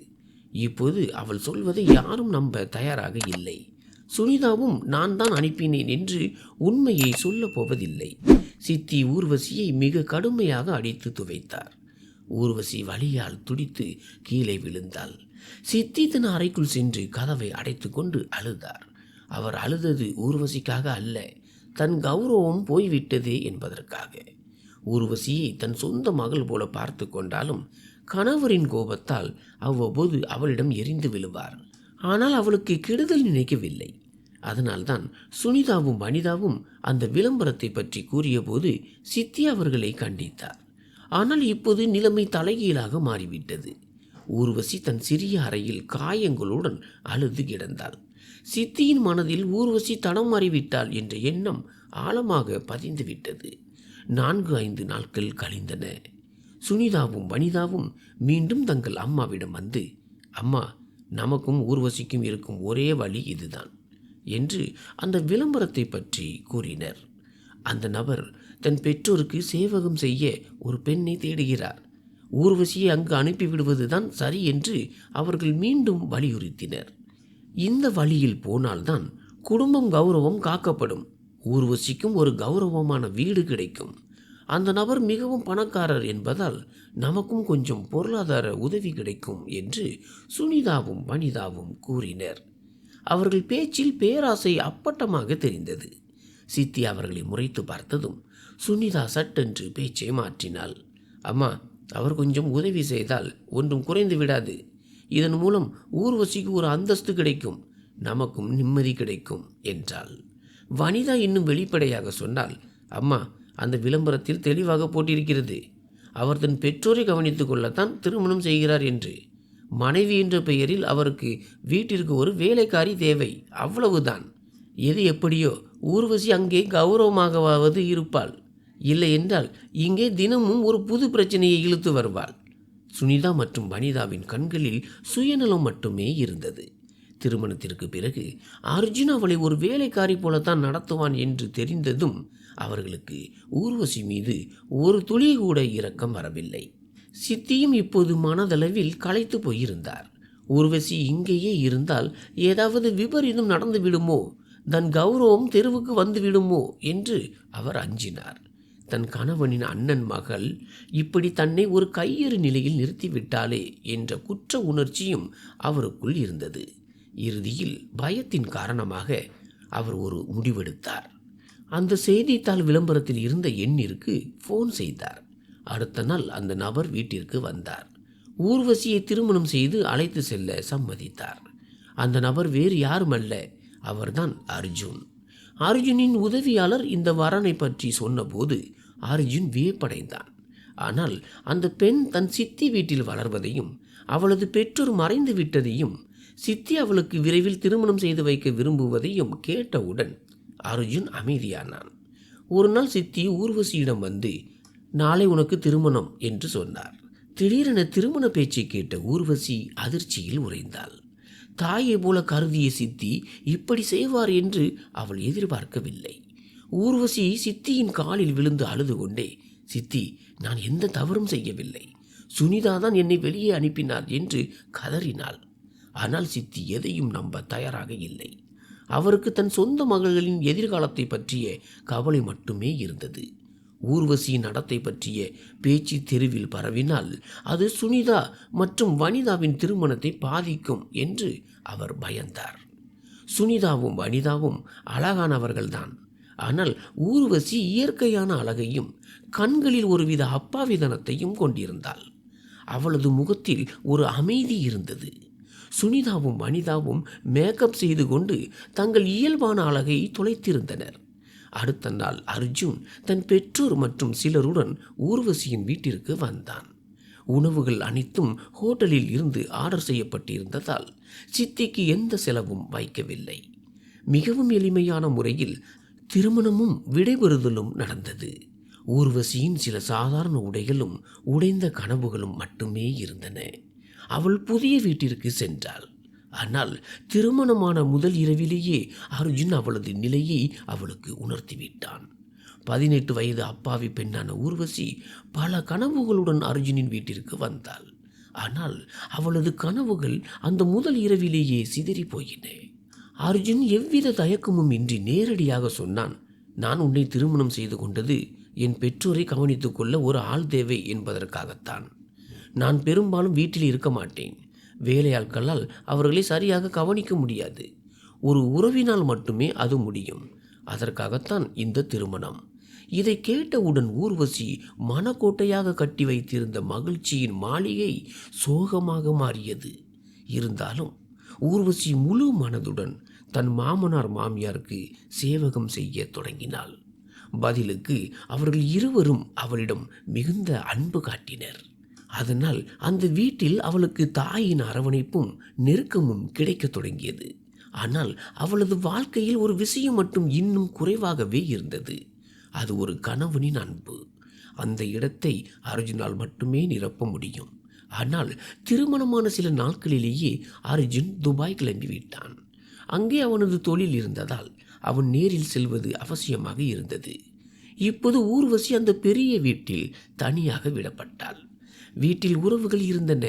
இப்போது அவள் சொல்வதை யாரும் நம்ப தயாராக இல்லை. சுனிதாவும் நான் தான் அனுப்பினேன் என்று உண்மையை சொல்லப் போவதில்லை. சித்தி ஊர்வசியை மிக கடுமையாக அடித்து துவைத்தார். ஊர்வசி வலியால் துடித்து கீழே விழுந்தாள். சித்தி தன் அறைக்குள் சென்று கதவை அடைத்து கொண்டு அழுதார். அவர் அழுதது ஊர்வசிக்காக அல்ல, தன் கௌரவம் போய்விட்டதே என்பதற்காக. ஊர்வசியை தன் சொந்த மகள் போல பார்த்து கொண்டாலும் கணவரின் கோபத்தால் அவ்வப்போது அவளிடம் எரிந்து விழுவார். ஆனால் அவளுக்கு கெடுதல் நினைக்கவில்லை. அதனால்தான் சுனிதாவும் வனிதாவும் அந்த விளம்பரத்தை பற்றி கூறியபோது சித்தி அவர்களை கண்டித்தார். ஆனால் இப்போது நிலைமை தலைகீழாக மாறிவிட்டது. ஊர்வசி தன் சிறிய அறையில் காயங்களுடன் அழுது கிடந்தாள். சித்தியின் மனதில் ஊர்வசி தடம் மாறிவிட்டாள் என்ற எண்ணம் ஆழமாக பதிந்துவிட்டது. 4-5 நாட்கள் கழிந்தன. சுனிதாவும் வனிதாவும் மீண்டும் தங்கள் அம்மாவிடம் வந்து, அம்மா, நமக்கும் ஊர்வசிக்கும் இருக்கும் ஒரே வழி இதுதான் என்று அந்த விளம்பரத்தை பற்றி கூறினர். அந்த நபர் தன் பெற்றோருக்கு சேவகம் செய்ய ஒரு பெண்ணை தேடுகிறார். ஊர்வசியை அங்கு அனுப்பிவிடுவதுதான் சரி என்று அவர்கள் மீண்டும் வலியுறுத்தினர். இந்த வழியில் போனால்தான் குடும்பம் கௌரவம் காக்கப்படும், ஊர்வசிக்கும் ஒரு கௌரவமான வீடு கிடைக்கும். அந்த நபர் மிகவும் பணக்காரர் என்பதால் நமக்கும் கொஞ்சம் பொருளாதார உதவி கிடைக்கும் என்று சுனிதாவும் வனிதாவும் கூறினர். அவர்கள் பேச்சில் பேராசை அப்பட்டமாக தெரிந்தது. சித்தி அவர்களை முறைத்து பார்த்ததும் சுனிதா சட்டென்று பேச்சை மாற்றினாள். அம்மா, அவர் கொஞ்சம் உதவி செய்தால் ஒன்றும் குறைந்து விடாது. இதன் மூலம் ஊர்வசிக்கு ஒரு அந்தஸ்து கிடைக்கும், நமக்கும் நிம்மதி கிடைக்கும் என்றாள். வனிதா இன்னும் வெளிப்படையாக சொன்னால், அம்மா, அந்த விளம்பரத்தில் தெளிவாக போட்டிருக்கிறது, அவர் தன் பெற்றோரை கவனித்துக் கொள்ளத்தான் திருமணம் செய்கிறார் என்று. மனைவி என்ற பெயரில் அவருக்கு வீட்டிற்கு ஒரு வேலைக்காரி தேவை, அவ்வளவுதான். எது எப்படியோ ஊர்வசி அங்கே கௌரவமாகவாவது இருப்பாள். இல்லை என்றால் இங்கே தினமும் ஒரு புது பிரச்சனையை இழுத்து வருவாள். சுனிதா மற்றும் வனிதாவின் கண்களில் சுயநலம் மட்டுமே இருந்தது. திருமணத்திற்கு பிறகு அர்ஜுன் அவளை ஒரு வேலைக்காரி போலத்தான் நடத்துவான் என்று தெரிந்ததும் அவர்களுக்கு ஊர்வசி மீது ஒரு துளி கூட இரக்கம் வரவில்லை. சித்தியும் இப்போது மனதளவில் களைத்து போயிருந்தார். ஊர்வசி இங்கேயே இருந்தால் ஏதாவது விபரீதம் நடந்து விடுமோ, தன் கௌரவம் தெருவுக்கு வந்து விடுமோ என்று அவர் அஞ்சினார். தன் கணவனின் அண்ணன் மகள் இப்படி தன்னை ஒரு கையறு நிலையில் நிறுத்திவிட்டாளே என்ற குற்ற உணர்ச்சியும் அவருக்குள் இருந்தது. இறுதியில் பயத்தின் காரணமாக அவர் ஒரு முடிவெடுத்தார். அந்த செய்தித்தாள் விளம்பரத்தில் இருந்த எண்ணிற்கு ஃபோன் செய்தார். அடுத்த நாள் அந்த நபர் வீட்டிற்கு வந்தார். ஊர்வசியை திருமணம் செய்து அழைத்து செல்ல சம்மதித்தார். அந்த நபர் வேறு யாருமல்ல, அவர்தான் அர்ஜுன். அர்ஜுனின் உதவியாளர் இந்த வரனை பற்றி சொன்னபோது அர்ஜுன் வியப்படைந்தான். ஆனால் அந்த பெண் தன் சித்தி வீட்டில் வளர்வதையும் அவளது பெற்றோர் மறைந்து விட்டதையும் சித்தி அவளுக்கு விரைவில் திருமணம் செய்து வைக்க விரும்புவதையும் கேட்டவுடன் அர்ஜுன் அமைதியானான். ஒரு நாள் சித்தி ஊர்வசியிடம் வந்து, நாளை உனக்கு திருமணம் என்று சொன்னார். திடீரென திருமண பேச்சை கேட்ட ஊர்வசி அதிர்ச்சியில் உறைந்தாள். தாயை போல கருதிய சித்தி இப்படி செய்வார் என்று அவள் எதிர்பார்க்கவில்லை. ஊர்வசி சித்தியின் காலில் விழுந்து அழுது கொண்டே, சித்தி, நான் எந்த தவறும் செய்யவில்லை, சுனிதா தான் என்னை வெளியே அனுப்பினார் என்று கதறினாள். ஆனால் சித்தி எதையும் நம்ப தயாராக இல்லை. அவருக்கு தன் சொந்த மகள்களின் எதிர்காலத்தை பற்றிய கவலை மட்டுமே இருந்தது. ஊர்வசியின் நடத்தை பற்றிய பேச்சு தெருவில் பரவினால் அது சுனிதா மற்றும் வனிதாவின் திருமணத்தை பாதிக்கும் என்று அவர் பயந்தார். சுனிதாவும் வனிதாவும் அழகானவர்கள்தான். ஆனால் ஊர்வசி இயற்கையான அழகையும் கண்களில் ஒருவித அப்பாவிதனத்தையும் கொண்டிருந்தாள். அவளது முகத்தில் ஒரு அமைதி இருந்தது. சுனிதாவும் வனிதாவும் மேக்கப் செய்து கொண்டு தங்கள் இயல்பான அழகை தொலைத்திருந்தனர். அடுத்த நாள் அர்ஜுன் தன் பெற்றோர் மற்றும் சிலருடன் ஊர்வசியின் வீட்டிற்கு வந்தான். உணவுகள் அனைத்தும் ஹோட்டலில் இருந்து ஆர்டர் செய்யப்பட்டிருந்ததால் சித்திக்கு எந்த செலவும் வைக்கவில்லை. மிகவும் எளிமையான முறையில் திருமணமும் விடைபெறுதலும் நடந்தது. ஊர்வசியின் சில சாதாரண உடைகளும் உடைந்த கனவுகளும் மட்டுமே இருந்தன. அவள் புதிய வீட்டிற்கு சென்றாள். ஆனால் திருமணமான முதல் இரவிலேயே அர்ஜுன் அவளது நிலையை அவளுக்கு உணர்த்திவிட்டான். 18 வயது அப்பாவி பெண்ணான ஊர்வசி பல கனவுகளுடன் அர்ஜுனின் வீட்டிற்கு வந்தாள். ஆனால் அவளது கனவுகள் அந்த முதல் இரவிலேயே சிதறி போயின. அர்ஜுன் எவ்வித தயக்கமும் இன்றி நேரடியாக சொன்னான், நான் உன்னை திருமணம் செய்து கொண்டது என் பெற்றோரை கவனித்துக் கொள்ள ஒரு ஆள் தேவை என்பதற்காகத்தான். நான் பெரும்பாலும் வீட்டில் இருக்க மாட்டேன். வேலையாட்களால் அவர்களை சரியாக கவனிக்க முடியாது. ஒரு உறவினால் மட்டுமே அது முடியும். அதற்காகத்தான் இந்த திருமணம். இதை கேட்டவுடன் ஊர்வசி மனக்கோட்டையாக கட்டி வைத்திருந்த மகிழ்ச்சியின் மாளிகை சோகமாக மாறியது. இருந்தாலும் ஊர்வசி முழு மனதுடன் தன் மாமனார் மாமியாருக்கு சேவகம் செய்ய தொடங்கினாள். பதிலுக்கு அவர்கள் இருவரும் அவளிடம் மிகுந்த அன்பு காட்டினர். அதனால் அந்த வீட்டில் அவளுக்கு தாயின் அரவணைப்பும் நெருக்கமும் கிடைக்கத் தொடங்கியது. ஆனால் அவளது வாழ்க்கையில் ஒரு விஷயம் மட்டும் இன்னும் குறைவாகவே இருந்தது. அது ஒரு கணவனின் அன்பு. அந்த இடத்தை அர்ஜுனால் மட்டுமே நிரப்ப முடியும். ஆனால் திருமணமான சில நாட்களிலேயே அர்ஜுன் துபாய் கிளம்பிவிட்டான். அங்கே அவனது தொழில் இருந்ததால் அவன் நேரில் செல்வது அவசியமாக இருந்தது. இப்போது ஊர்வசி அந்த பெரிய வீட்டில் தனியாக விடப்பட்டாள். வீட்டில் உறவுகள் இருந்தன,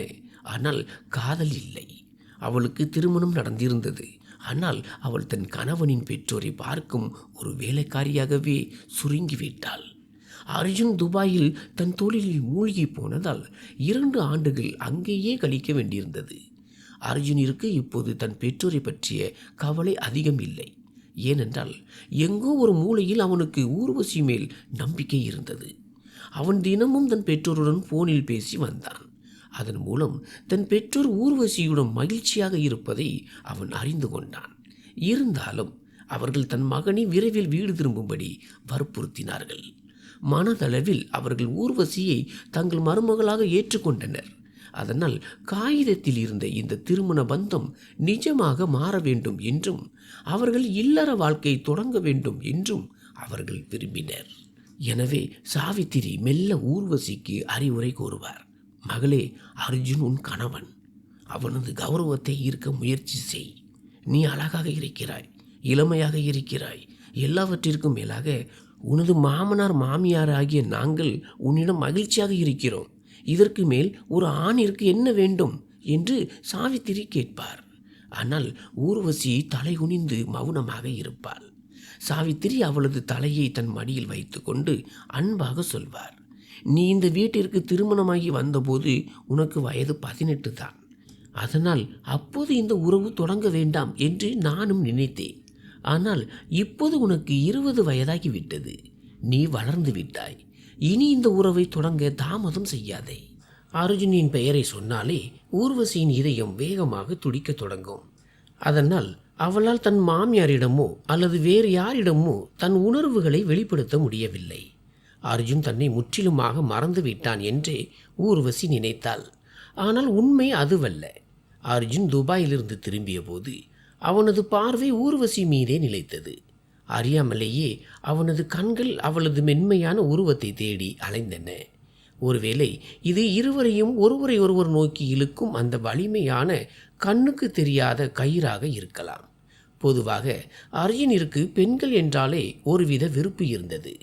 ஆனால் காதல் இல்லை. அவளுக்கு திருமணம் நடந்திருந்தது. ஆனால் அவள் தன் கணவனின் பெற்றோரை பார்க்கும் ஒரு வேலைக்காரியாகவே சுருங்கிவிட்டாள். அர்ஜுன் துபாயில் தன் தொழிலில் மூழ்கி போனதால் 2 ஆண்டுகள் அங்கேயே கழிக்க வேண்டியிருந்தது. அர்ஜுனிற்கு இப்போது தன் பெற்றோரை பற்றிய கவலை அதிகம் இல்லை. ஏனென்றால் எங்கோ ஒரு மூலையில் அவனுக்கு ஊர்வசி மேல் நம்பிக்கை இருந்தது. அவன் தினமும் தன் பெற்றோருடன் போனில் பேசி வந்தான். அதன் மூலம் தன் பெற்றோர் ஊர்வசியுடன் மகிழ்ச்சியாக இருப்பதை அவன் அறிந்து கொண்டான். இருந்தாலும் அவர்கள் தன் மகனை விரைவில் வீடு திரும்பும்படி வற்புறுத்தினார்கள். மனதளவில் அவர்கள் ஊர்வசியை தங்கள் மருமகளாக ஏற்றுக்கொண்டனர். அதனால் காகிதத்தில் இருந்த இந்த திருமண பந்தம் நிஜமாக மாற வேண்டும் என்றும் அவர்கள் இல்லற வாழ்க்கை தொடங்க வேண்டும் என்றும் அவர்கள் விரும்பினர். எனவே சாவித்திரி மெல்ல ஊர்வசிக்கு அறிவுரை கூறுவார். மகளே, அர்ஜுன் உன் கணவன். அவனது கௌரவத்தை ஈர்க்க முயற்சி செய். நீ அழகாக இருக்கிறாய், இளமையாக இருக்கிறாய். எல்லாவற்றிற்கும் மேலாக உனது மாமனார் மாமியார் ஆகிய நாங்கள் உன்னிடம் மகிழ்ச்சியாக இருக்கிறோம். இதற்கு மேல் ஒரு ஆணிற்கு என்ன வேண்டும் என்று சாவித்திரி கேட்பார். ஆனால் ஊர்வசி தலை குனிந்து மௌனமாக இருப்பாள். சாவித்திரி அவளது தலையை தன் மடியில் வைத்து கொண்டு அன்பாக சொல்வார். நீ இந்த வீட்டிற்கு திருமணமாகி வந்தபோது உனக்கு வயது 18 தான். அதனால் அப்போது இந்த உறவு தொடங்க வேண்டாம் என்று நானும் நினைத்தேன். ஆனால் இப்போது உனக்கு 20 வயதாகிவிட்டது. நீ வளர்ந்து விட்டாய். இனி இந்த உறவை தொடங்க தாமதம் செய்யாதே. அர்ஜுனின் பெயரை சொன்னாலே ஊர்வசியின் இதயம் வேகமாக துடிக்கத் தொடங்கும். அதனால் அவளால் தன் மாமியாரிடமோ அல்லது வேறு யாரிடமோ தன் உணர்வுகளை வெளிப்படுத்த முடியவில்லை. அர்ஜுன் தன்னை முற்றிலுமாக மறந்து விட்டான் என்றே ஊர்வசி நினைத்தாள். ஆனால் உண்மை அதுவல்ல. அர்ஜுன் துபாயிலிருந்து திரும்பிய போது அவனது பார்வை ஊர்வசி மீதே நிலைத்தது. அறியாமலேயே அவனது கண்கள் அவளது மென்மையான உருவத்தை தேடி அலைந்தன. ஒருவேளை இது இருவரையும் ஒருவரை ஒருவர் நோக்கி இழுக்கும் அந்த வலிமையான கண்ணுக்கு தெரியாத கயிறாக இருக்கலாம். பொதுவாக அர்ஜுனிற்கு பெண்கள் என்றாலே ஒருவித வெறுப்பு இருந்தது.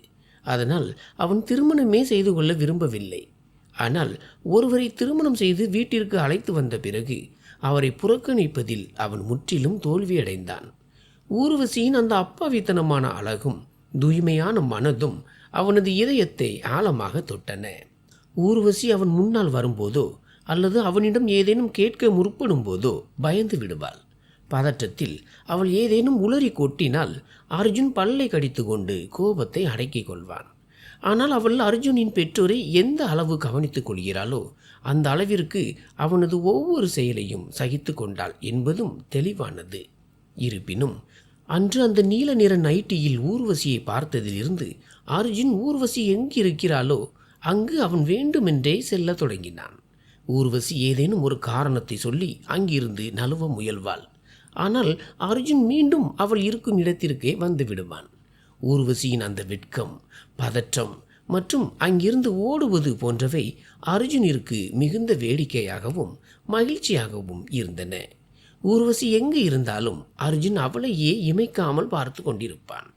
அதனால் அவன் திருமணமே செய்து கொள்ள விரும்பவில்லை. ஆனால் ஒருவரை திருமணம் செய்து வீட்டிற்கு அழைத்து வந்த பிறகு அவரை புறக்கணிப்பதில் அவன் முற்றிலும் தோல்வியடைந்தான். ஊர்வசியின் அந்த அப்பாவித்தனமான அழகும் தூய்மையான மனதும் அவனது இதயத்தை ஆழமாக தொட்டன. ஊர்வசி அவன் முன்னால் வரும்போதோ அல்லது அவனிடம் ஏதேனும் கேட்க முற்படும் போதோ பயந்து விடுவாள். பதற்றத்தில் அவள் ஏதேனும் உளறி கொட்டினால் அர்ஜுன் பல்லை கடித்து கொண்டு கோபத்தை அடக்கிக் கொள்வான். ஆனால் அவள் அர்ஜுனின் பெற்றோரை எந்த அளவு கவனித்துக் கொள்கிறாளோ அந்த அளவிற்கு அவனது ஒவ்வொரு செயலையும் சகித்து கொண்டாள் என்பதும் தெளிவானது. இருப்பினும் அன்று அந்த நீல நிற நைட்டியில் ஊர்வசியை பார்த்ததிலிருந்து அர்ஜுன் ஊர்வசி எங்கிருக்கிறாளோ அங்கு அவன் வேண்டுமென்றே செல்ல தொடங்கினான். ஊர்வசி ஏதேனும் ஒரு காரணத்தை சொல்லி அங்கிருந்து நழுவ முயல்வாள். ஆனால் அர்ஜுன் மீண்டும் அவள் இருக்கும் இடத்திற்கே வந்து விடுவான். ஊர்வசியின் அந்த வெட்கம், பதற்றம் மற்றும் அங்கிருந்து ஓடுவது போன்றவை அர்ஜுனிற்கு மிகுந்த வேடிக்கையாகவும் மகிழ்ச்சியாகவும் இருந்தன. ஊர்வசி எங்கு இருந்தாலும் அர்ஜுன் அவளையே இமைக்காமல் பார்த்து கொண்டிருப்பான்.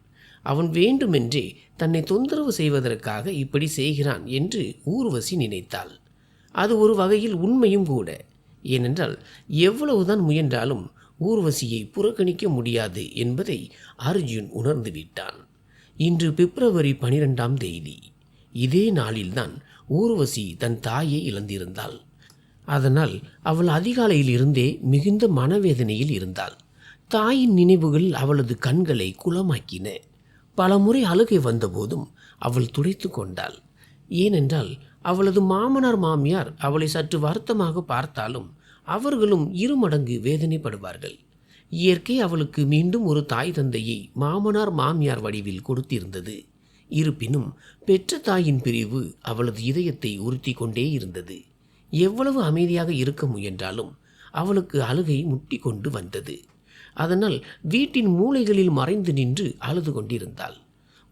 அவன் வேண்டுமென்றே தன்னை தொந்தரவு செய்வதற்காக இப்படி செய்கிறான் என்று ஊர்வசி நினைத்தாள். அது ஒரு வகையில் உண்மையும் கூட. ஏனென்றால் எவ்வளவுதான் முயன்றாலும் ஊர்வசியை புறக்கணிக்க முடியாது என்பதை அர்ஜுன் உணர்ந்து விட்டான். இன்று பிப்ரவரி 12ஆம் தேதி. இதே நாளில்தான் ஊர்வசி தன் தாயை இழந்திருந்தாள். அதனால் அவள் அதிகாலையில் இருந்தே மிகுந்த மனவேதனையில் இருந்தாள். தாயின் நினைவுகள் அவளது கண்களை குளமாக்கின. பலமுறை அழுகை வந்தபோதும் அவள் துடைத்து கொண்டாள். ஏனென்றால் அவளது மாமனார் மாமியார் அவளை சற்று வருத்தமாக பார்த்தாலும் அவர்களும் இருமடங்கு வேதனைப்படுவார்கள். இயற்கை அவளுக்கு மீண்டும் ஒரு தாய் தந்தையை மாமனார் மாமியார் வடிவில் கொடுத்திருந்தது. இருப்பினும் பெற்ற தாயின் பிரிவு அவளது இதயத்தை உறுத்தி கொண்டே இருந்தது. எவ்வளவு அமைதியாக இருக்க முயன்றாலும் அவளுக்கு அழுகை முட்டி கொண்டு வந்தது. அதனால் வீட்டின் மூலைகளில் மறைந்து நின்று அழுது கொண்டிருந்தாள்.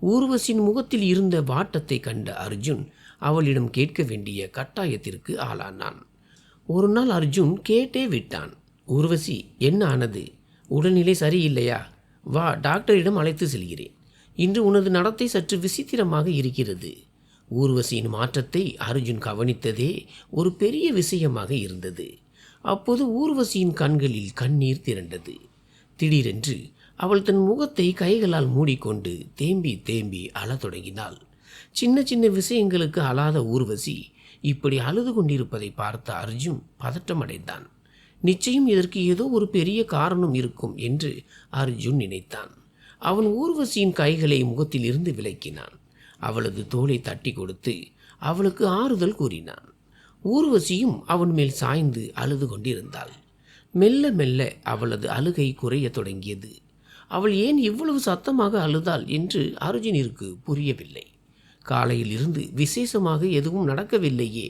ஊர்வசின் முகத்தில் இருந்த வாட்டத்தை கண்ட அர்ஜுன் அவளிடம் கேட்க வேண்டிய கட்டாயத்திற்கு ஆளானான். ஒரு நாள் அர்ஜுன் கேட்டே விட்டான். ஊர்வசி, என்ன ஆனது? உடல்நிலை சரியில்லையா? வா, டாக்டரிடம் அழைத்து செல்கிறேன். இன்று உனது நடத்தை சற்று விசித்திரமாக இருக்கிறது. ஊர்வசியின் மாற்றத்தை அர்ஜுன் கவனித்ததே ஒரு பெரிய விஷயமாக இருந்தது. அப்போது ஊர்வசியின் கண்களில் கண்ணீர் திரண்டது. திடீரென்று அவள் தன் முகத்தை கைகளால் மூடிக்கொண்டு தேம்பி தேம்பி அழத் தொடங்கினாள். சின்ன சின்ன விஷயங்களுக்கு அழாத ஊர்வசி இப்படி அழுது கொண்டிருப்பதை பார்த்த அர்ஜுன் பதற்றமடைந்தான். நிச்சயம் இதற்கு ஏதோ ஒரு பெரிய காரணம் இருக்கும் என்று அர்ஜுன் நினைத்தான். அவன் ஊர்வசியின் கைகளை முகத்தில் இருந்து விலக்கினான். அவளது தோளை தட்டி கொடுத்து அவளுக்கு ஆறுதல் கூறினான். ஊர்வசியும் அவன் மேல் சாய்ந்து அழுது கொண்டிருந்தாள். மெல்ல மெல்ல அவளது அழுகை குறைய தொடங்கியது. அவள் ஏன் இவ்வளவு சத்தமாக அழுதாள் என்று அர்ஜுனிற்கு புரியவில்லை. காலையில் இருந்து விசேஷமாக எதுவும் நடக்கவில்லையே.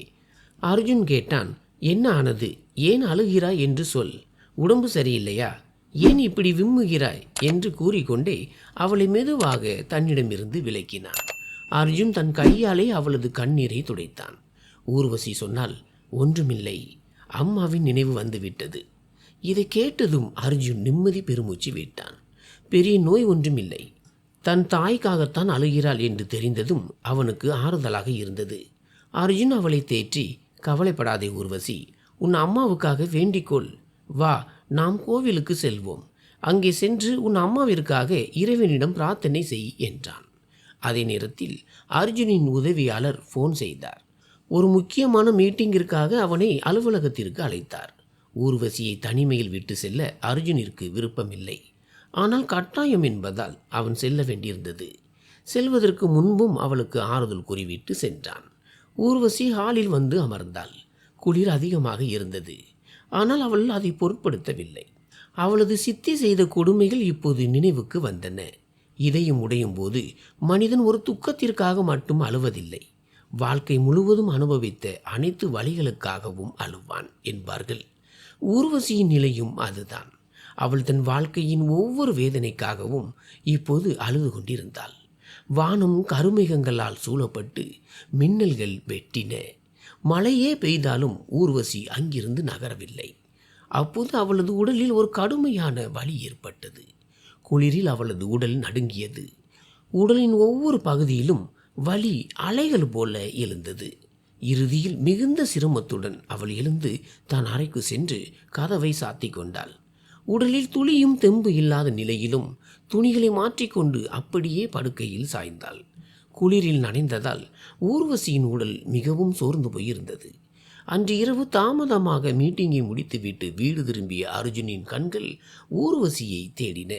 அர்ஜுன் கேட்டான். என்ன ஆனது? ஏன் அழுகிறாய் என்று சொல். உடம்பு சரியில்லையா? ஏன் இப்படி விம்முகிறாய் என்று கூறிக்கொண்டே அவளை மெதுவாக தன்னிடமிருந்து விலக்கினான். அர்ஜுன் தன் கையாலே அவளது கண்ணீரை துடைத்தான். ஊர்வசி சொன்னால், ஒன்றுமில்லை, அம்மாவின் நினைவு வந்துவிட்டது. இதை கேட்டதும் அர்ஜுன் நிம்மதி பெருமூச்சு விட்டான். பெரிய நோய் ஒன்றுமில்லை. தன் தாய்க்காகத்தான் அழுகிறாள் என்று தெரிந்ததும் அவனுக்கு ஆறுதலாக இருந்தது. அர்ஜுன் அவளை தேற்றி, கவலைப்படாதே ஊர்வசி, உன் அம்மாவுக்காக வேண்டிக்கொள். வா, நாம் கோவிலுக்கு செல்வோம். அங்கே சென்று உன் அம்மாவிற்காக இறைவனிடம் பிரார்த்தனை செய் என்றான். அதே நேரத்தில் அர்ஜுனின் உதவியாளர் ஃபோன் செய்தார். ஒரு முக்கியமான மீட்டிங்கிற்காக அவனை அலுவலகத்திற்கு அழைத்தார். ஊர்வசியை தனிமையில் விட்டு செல்ல அர்ஜுனிற்கு விருப்பமில்லை. ஆனால் கட்டாயம் என்பதால் அவன் செல்ல வேண்டியிருந்தது. செல்வதற்கு முன்பும் அவளுக்கு ஆறுதல் கூறிவிட்டு சென்றான். ஊர்வசி ஹாலில் வந்து அமர்ந்தாள். குளிர் அதிகமாக இருந்தது. ஆனால் அவள் அதை பொருட்படுத்தவில்லை. அவளது சித்தி செய்த கொடுமைகள் இப்போது நினைவுக்கு வந்தன. இதயம் உடையும் போது மனிதன் ஒரு துக்கத்திற்காக மட்டும் அழுவதில்லை, வாழ்க்கை முழுவதும் அனுபவித்த அனைத்து வழிகளுக்காகவும் அழுவான் என்பார்கள். ஊர்வசியின் நிலையும் அதுதான். அவள் தன் வாழ்க்கையின் ஒவ்வொரு வேதனைக்காகவும் இப்போது அழுது கொண்டிருந்தாள். வானம் கருமேகங்களால் சூழப்பட்டு மின்னல்கள் வெட்டின. மழையே பெய்தாலும் ஊர்வசி அங்கிருந்து நகரவில்லை. அப்போது அவளது உடலில் ஒரு கடுமையான வலி ஏற்பட்டது. குளிரில் அவளது உடல் நடுங்கியது. உடலின் ஒவ்வொரு பகுதியிலும் வலி அலைகள் போல எழுந்தது. இறுதியில் மிகுந்த சிரமத்துடன் அவள் எழுந்து தான் அறைக்கு சென்று கதவை சாத்தி கொண்டாள். உடலில் துளியும் தெம்பு இல்லாத நிலையிலும் துணிகளை மாற்றிக்கொண்டு அப்படியே படுக்கையில் சாய்ந்தாள். குளிரில் நனைந்ததால் ஊர்வசியின் உடல் மிகவும் சோர்ந்து போயிருந்தது. அன்று இரவு தாமதமாக மீட்டிங்கை முடித்துவிட்டு வீடு திரும்பிய அர்ஜுனின் கண்கள் ஊர்வசியை தேடின.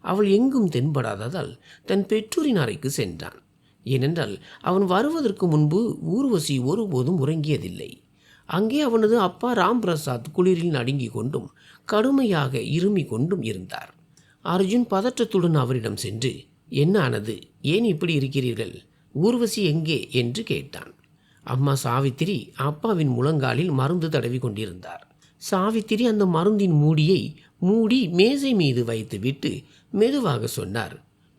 அவள் எங்கும் தென்படாததால் தன் பெற்றோரின் அறைக்கு சென்றான். ஏனென்றால் அவன் வருவதற்கு முன்பு ஊர்வசி ஒருபோதும் உறங்கியதில்லை. அங்கே அவனது அப்பா ராம்பிரசாத் குளிரில் நடுங்கிக் கொண்டும் கடுமையாக இருமி கொண்டும் இருந்தார். அர்ஜுன் பதற்றத்துடன் அவரிடம் சென்று, என்ன ஆனது? ஏன் இப்படி இருக்கிறீர்கள்? ஊர்வசி எங்கே என்று கேட்டான். அம்மா சாவித்திரி அப்பாவின் முழங்காலில் மருந்து தடவி கொண்டிருந்தார். சாவித்திரி அந்த மருந்தின் மூடியை மூடி மேசை மீது வைத்துவிட்டு மெதுவாக சொன்னார்,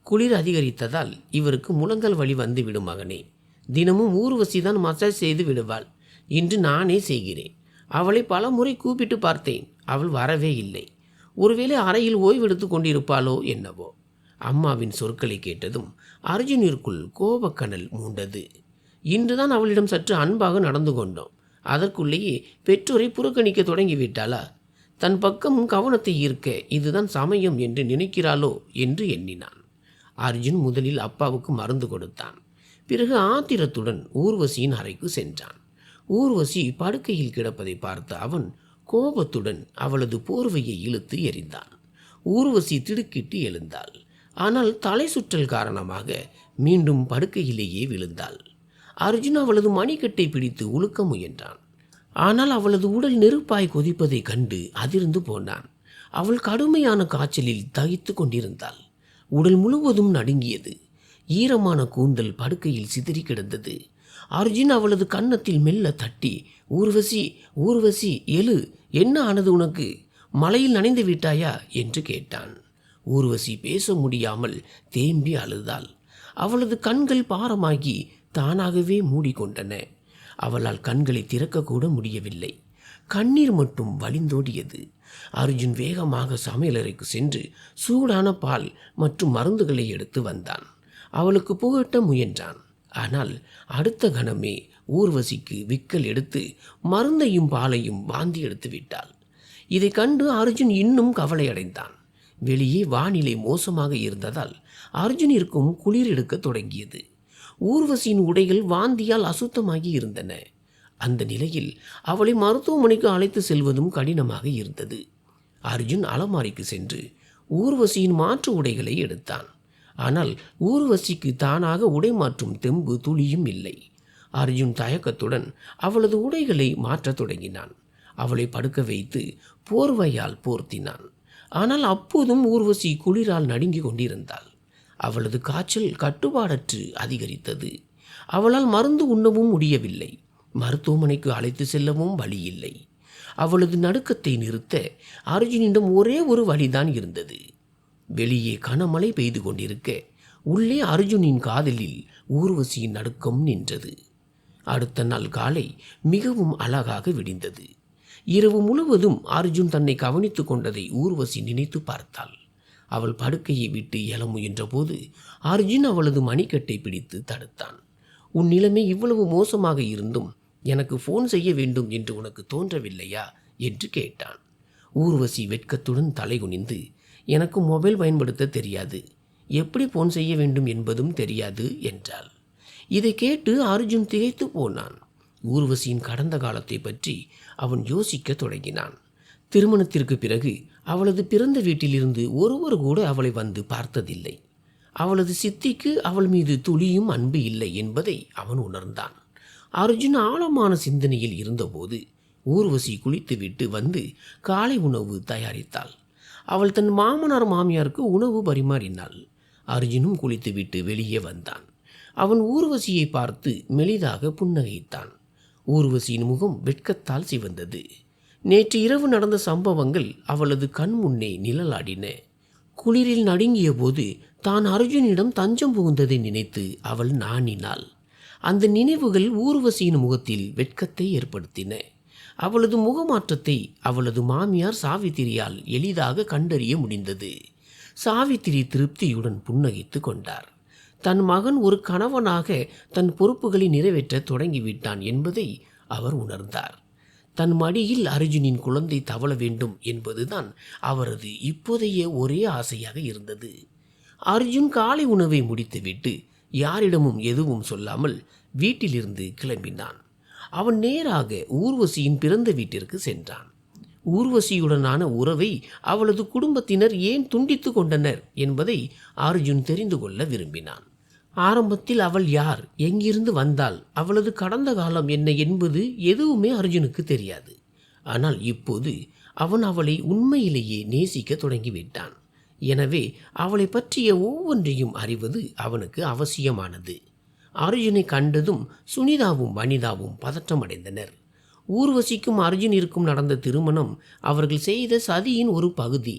குளிர் அதிகரித்ததால் இவருக்கு முழங்கால் வலி வந்துவிடும் மகனே. தினமும் ஊர்வசி தான் மசாஜ் செய்து விடுவாள். இன்று நானே செய்கிறேன். அவளை பல முறை கூப்பிட்டு பார்த்தேன். அவள் வரவே இல்லை. ஒருவேளை அறையில் ஓய்வெடுத்து கொண்டிருப்பாளோ என்னவோ. அம்மாவின் சொற்களை கேட்டதும் அர்ஜுனிற்குள் கோபக்கனல் மூண்டது. இன்றுதான் அவளிடம் சற்று அன்பாக நடந்து கொண்டோம். அதற்குள்ளேயே பெற்றோரை புறக்கணிக்க தொடங்கிவிட்டாளா? தன் பக்கம் கவனத்தை ஈர்க்க இதுதான் சமயம் என்று நினைக்கிறாளோ என்று எண்ணினான். அர்ஜுன் முதலில் அப்பாவுக்கு மருந்து கொடுத்தான். பிறகு ஆத்திரத்துடன் ஊர்வசியின் அறைக்கு சென்றான். ஊர்வசி படுக்கையில் கிடப்பதை பார்த்த அவன் கோபத்துடன் அவளது போர்வையை இழுத்து எறிந்தான். ஊர்வசி திடுக்கிட்டு எழுந்தாள். ஆனால் தலை சுற்றல் காரணமாக மீண்டும் படுக்கையிலேயே விழுந்தாள். அர்ஜுன் அவளது மணிக்கட்டை பிடித்து உலுக்க முயன்றான். ஆனால் அவளது உடல் நெருப்பாய் கொதிப்பதை கண்டு அதிர்ந்து போனான். அவள் கடுமையான காய்ச்சலில் தகித்து கொண்டிருந்தாள். உடல் முழுவதும் நடுங்கியது. ஈரமான கூந்தல் படுக்கையில் சிதறி கிடந்தது. அர்ஜுன் அவளது கன்னத்தில் மெல்ல தட்டி, ஊர்வசி, ஊர்வசி, எழு, என்ன ஆனது உனக்கு? மழையில் நனைந்து விட்டாயா என்று கேட்டான். ஊர்வசி பேச முடியாமல் தேம்பி அழுதாள். அவளது கண்கள் பாரமாகி தானாகவே மூடிக்கொண்டன. அவளால் கண்களை திறக்கக்கூட முடியவில்லை. கண்ணீர் மட்டும் வழிந்தோடியது. அர்ஜுன் வேகமாக சமையலறைக்கு சென்று சூடான பால் மற்றும் மருந்துகளை எடுத்து வந்தான். அவளுக்கு புகட்ட முயன்றான். ஆனால் அடுத்த கணமே ஊர்வசிக்கு விக்கல் எடுத்து மருந்தையும் பாலையும் வாந்தி எடுத்து விட்டாள். இதை கண்டு அர்ஜுன் இன்னும் கவலையடைந்தான். வெளியே வானிலை மோசமாக இருந்ததால் அர்ஜுனிற்கும் குளிர் எடுக்க தொடங்கியது. ஊர்வசியின் உடைகள் வாந்தியால் அசுத்தமாகி இருந்தன. அந்த நிலையில் அவளை மருத்துவமனைக்கு அழைத்து செல்வதும் கடினமாக இருந்தது. அர்ஜுன் அலமாரிக்கு சென்று ஊர்வசியின் மாற்று உடைகளை எடுத்தான். ஆனால் ஊர்வசிக்கு தானாக உடை மாற்றும் தெம்பு துளியும் இல்லை. அர்ஜுன் தயக்கத்துடன் அவளது உடைகளை மாற்றத் தொடங்கினான். அவளை படுக்க வைத்து போர்வையால் போர்த்தினான். ஆனால் அப்போதும் ஊர்வசி குளிரால் நடுங்கிக் கொண்டிருந்தாள். அவளது காய்ச்சல் கட்டுப்பாடற்று அதிகரித்தது. அவளால் மருந்து உண்ணவும் முடியவில்லை. மருத்துவமனைக்கு அழைத்து செல்லவும் வழி இல்லை. அவளது நடுக்கத்தை நிறுத்த அர்ஜுனிடம் ஒரே ஒரு வழிதான் இருந்தது. வெளியே கனமழை பெய்து கொண்டிருக்க உள்ளே அர்ஜுனின் காதலில் ஊர்வசியின் நடுக்கம் நின்றது. அடுத்த நாள் காலை மிகவும் அழகாக விடிந்தது. இரவு முழுவதும் அர்ஜுன் தன்னை கவனித்துக் கொண்டதை ஊர்வசி நினைத்து பார்த்தாள். அவள் படுக்கையை விட்டு எழ முயன்ற போது அர்ஜுன் அவளது மணிக்கட்டை பிடித்து தடுத்தான். உன் நிலைமை இவ்வளவு மோசமாக இருந்தும் எனக்கு ஃபோன் செய்ய வேண்டும் என்று உனக்கு தோன்றவில்லையா என்று கேட்டான். ஊர்வசி வெட்கத்துடன் தலைகுனிந்து, எனக்கு மொபைல் பயன்படுத்த தெரியாது, எப்படி ஃபோன் செய்ய வேண்டும் என்பதும் தெரியாது என்றாள். இதை கேட்டு அர்ஜுன் திகைத்து போனான். ஊர்வசியின் கடந்த காலத்தை பற்றி அவன் யோசிக்க தொடங்கினான். திருமணத்திற்கு பிறகு அவளது பிறந்த வீட்டிலிருந்து ஒருவர் கூட அவளை வந்து பார்த்ததில்லை. அவளது சித்திக்கு அவள் மீது துளியும் அன்பு இல்லை என்பதை அவன் உணர்ந்தான். அர்ஜுன் ஆழமான சிந்தனையில் இருந்தபோது ஊர்வசி குளித்துவிட்டு வந்து காலை உணவு தயாரித்தாள். அவள் தன் மாமனார் மாமியாருக்கு உணவு பரிமாறினாள். அர்ஜுனும் குளித்துவிட்டு வெளியே வந்தான். அவன் ஊர்வசியை பார்த்து மெலிதாக புன்னகைத்தான். ஊர்வசியின் முகம் வெட்கத்தால் சிவந்தது. நேற்று இரவு நடந்த சம்பவங்கள் அவளது கண் முன்னே நிழலாடின. குளிரில் நடுங்கிய போது தான் அர்ஜுனிடம் தஞ்சம் புகுந்ததை நினைத்து அவள் நாணினாள். அந்த நினைவுகள் ஊர்வசியின் முகத்தில் வெட்கத்தை ஏற்படுத்தின. அவளது முகமாற்றத்தை அவளது மாமியார் சாவித்திரியால் எளிதாக கண்டறிய முடிந்தது. சாவித்திரி திருப்தியுடன் புன்னகைத்து கொண்டார். தன் மகன் ஒரு கணவனாக தன் பொறுப்புகளை நிறைவேற்ற தொடங்கிவிட்டான் என்பதை அவர் உணர்ந்தார். தன் மடியில் அர்ஜுனின் குழந்தை தவழ வேண்டும் என்பதுதான் அவரது இப்போதைய ஒரே ஆசையாக இருந்தது. அர்ஜுன் காலை உணவை முடித்துவிட்டு யாரிடமும் எதுவும் சொல்லாமல் வீட்டிலிருந்து கிளம்பினான். அவன் நேராக ஊர்வசியின் பிறந்த வீட்டிற்கு சென்றான். ஊர்வசியுடனான உறவை அவளது குடும்பத்தினர் ஏன் துண்டித்து கொண்டனர் என்பதை அர்ஜுன் தெரிந்து கொள்ள விரும்பினான். ஆரம்பத்தில் அவள் யார், எங்கிருந்து வந்தாள், அவளது கடந்த காலம் என்ன என்பது எதுவுமே அர்ஜுனுக்கு தெரியாது. ஆனால் இப்போது அவன் அவளை உண்மையிலேயே நேசிக்க தொடங்கிவிட்டான். எனவே அவளை பற்றிய ஒவ்வொன்றையும் அறிவது அவனுக்கு அவசியமானது. அர்ஜுனை கண்டதும் சுனிதாவும் வனிதாவும் பதற்றமடைந்தனர். ஊர்வசிக்கும் அர்ஜுனிற்கும் நடந்த திருமணம் அவர்கள் செய்த சதியின் ஒரு பகுதி.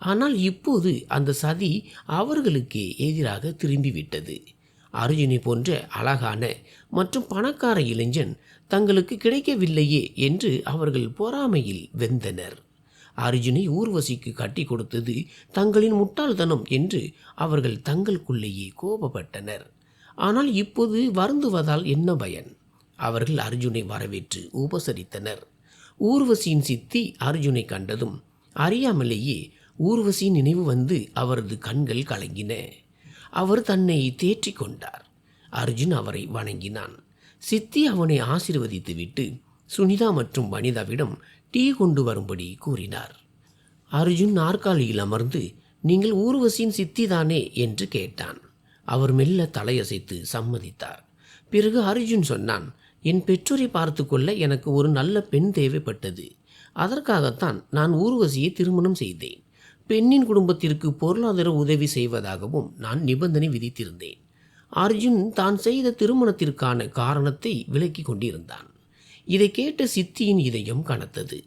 ஆனால் இப்போது அந்த சதி அவர்களுக்கே எதிராக திரும்பிவிட்டது. அர்ஜுனை போன்ற அழகான மற்றும் பணக்கார இளைஞன் தங்களுக்கு கிடைக்கவில்லையே என்று அவர்கள் பொறாமையில் வெந்தனர். அர்ஜுனை ஊர்வசிக்கு கட்டி கொடுத்தது தங்களின் முட்டாள்தனம் என்று அவர்கள் தங்களுக்குள்ளேயே கோபப்பட்டனர். ஆனால் இப்போது வருந்துவதால் என்ன பயன்? அவர்கள் அர்ஜுனை வரவேற்று உபசரித்தனர். ஊர்வசியின் சித்தி அர்ஜுனை கண்டதும் அறியாமலேயே ஊர்வசியின் நினைவு வந்து அவரது கண்கள் கலங்கின. அவர் தன்னை தேற்றி கொண்டார். அர்ஜுன் அவரை வணங்கினான். சித்தி அவனை ஆசீர்வதித்துவிட்டு சுனிதா மற்றும் வனிதாவிடம் டீ கொண்டு வரும்படி கூறினார். அர்ஜுன் நாற்காலியில் அமர்ந்து, நீங்கள் ஊர்வசியின் சித்தி தானே என்று கேட்டான். அவர் மெல்ல தலையசைத்து சம்மதித்தார். பிறகு அர்ஜுன் சொன்னான், என் பெற்றோரை பார்த்து கொள்ள எனக்கு ஒரு நல்ல பெண் தேவைப்பட்டது. அதற்காகத்தான் நான் ஊர்வசியை திருமணம் செய்தேன். பெண்ணின் குடும்பத்திற்கு பொருளாதார உதவி செய்வதாகவும் நான் நிபந்தனை விதித்திருந்தேன். அர்ஜுன் தான் செய்த திருமணத்திற்கான காரணத்தை விளக்கி கொண்டிருந்தான். இதை கேட்ட சித்தியின் இதயம் கனத்தது.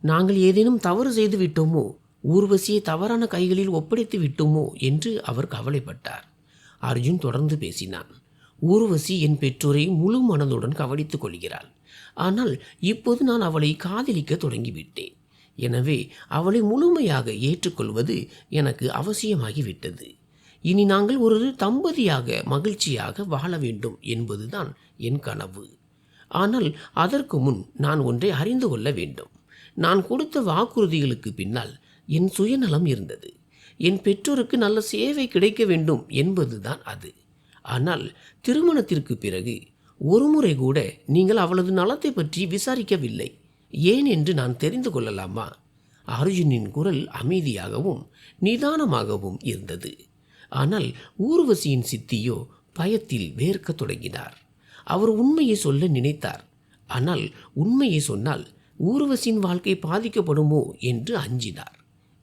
நாங்கள் ஏதேனும் தவறு செய்து விட்டோமோ, ஊர்வசியை தவறான கைகளில் ஒப்படைத்து விட்டோமோ என்று அவர் கவலைப்பட்டார். அர்ஜுன் தொடர்ந்து பேசினான். ஊர்வசி என் பெற்றோரை முழு மனதுடன் கவனித்துக் கொள்கிறாள். ஆனால் இப்போது நான் அவளை காதலிக்க தொடங்கிவிட்டேன். எனவே அவளை முழுமையாக ஏற்றுக்கொள்வது எனக்கு அவசியமாகிவிட்டது. இனி நாங்கள் ஒரு தம்பதியாக மகிழ்ச்சியாக வாழ வேண்டும் என்பதுதான் என் கனவு. ஆனால் அதற்கு முன் நான் ஒன்றை அறிந்து கொள்ள வேண்டும். நான் கொடுத்த வாக்குறுதிகளுக்கு பின்னால் என் சுயநலம் இருந்தது. என் பெற்றோருக்கு நல்ல சேவை கிடைக்க வேண்டும் என்பதுதான் அது. ஆனால் திருமணத்திற்கு பிறகு ஒருமுறை கூட நீங்கள் அவளது நலத்தை பற்றி விசாரிக்கவில்லை. ஏன் என்று நான் தெரிந்து கொள்ளலாமா? அர்ஜுனின் குரல் அமைதியாகவும் நிதானமாகவும் இருந்தது. ஆனால் ஊர்வசியின் சித்தியோ பயத்தில் வேர்க்க தொடங்கினார். அவர் உண்மையை சொல்ல நினைத்தார். ஆனால் உண்மையை சொன்னால் ஊர்வசியின் வாழ்க்கை பாதிக்கப்படுமோ என்று அஞ்சினார்.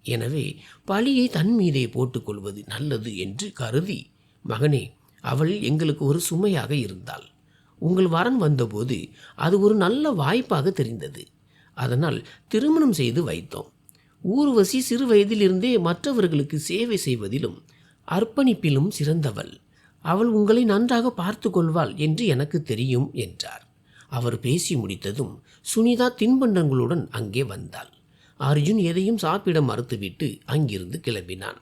எனவே பழியை தன் மீதே போட்டுக்கொள்வது நல்லது என்று கருதி, மகனே, அவள் எங்களுக்கு ஒரு சுமையாக இருந்தாள். உங்கள் வரன் வந்தபோது அது ஒரு நல்ல வாய்ப்பாக தெரிந்தது. அதனால் திருமணம் செய்து வைத்தோம். ஊர்வசி சிறு வயதிலிருந்தே மற்றவர்களுக்கு சேவை செய்வதிலும் அர்ப்பணிப்பிலும் சிறந்தவள். அவள் உங்களை நன்றாக பார்த்து கொள்வாள் என்று எனக்கு தெரியும் என்றார். அவர் பேசி முடித்ததும் சுனிதா தின்பண்டங்களுடன் அங்கே வந்தாள். அர்ஜுன் எதையும் சாப்பிட மறுத்துவிட்டு அங்கிருந்து கிளம்பினான்.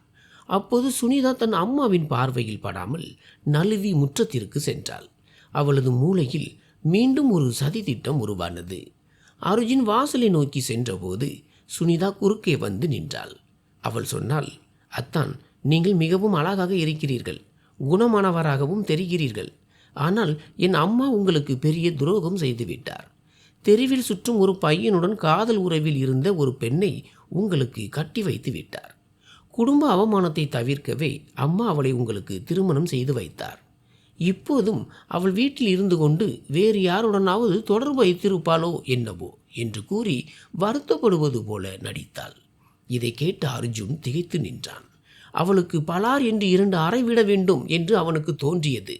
அப்போது சுனிதா தன் அம்மாவின் பார்வையில் படாமல் நழுவி முற்றத்திற்கு சென்றாள். அவளது மூளையில் மீண்டும் ஒரு சதி திட்டம் உருவானது. அர்ஜுன் வாசலை நோக்கி சென்றபோது சுனிதா குறுக்கே வந்து நின்றாள். அவள் சொன்னாள், அத்தான், நீங்கள் மிகவும் அழகாக இருக்கிறீர்கள், குணமானவராகவும் தெரிகிறீர்கள். ஆனால் என் அம்மா உங்களுக்கு பெரிய துரோகம் செய்துவிட்டார். தெருவில் சுற்றும் ஒரு பையனுடன் காதல் உறவில் இருந்த ஒரு பெண்ணை உங்களுக்கு கட்டி வைத்து விட்டார். குடும்ப அவமானத்தை தவிர்க்கவே அம்மா அவளை உங்களுக்கு திருமணம் செய்து வைத்தார். இப்போதும் அவள் வீட்டில் இருந்து கொண்டு வேறு யாருடனாவது தொடர்பு வைத்திருப்பாளோ என்னவோ என்று கூறி வருத்தப்படுவது போல நடித்தாள். இதை கேட்ட அர்ஜுன் திகைத்து நின்றான். அவளுக்கு பலார் என்று 2 அறை விட வேண்டும் என்று அவனுக்கு தோன்றியது.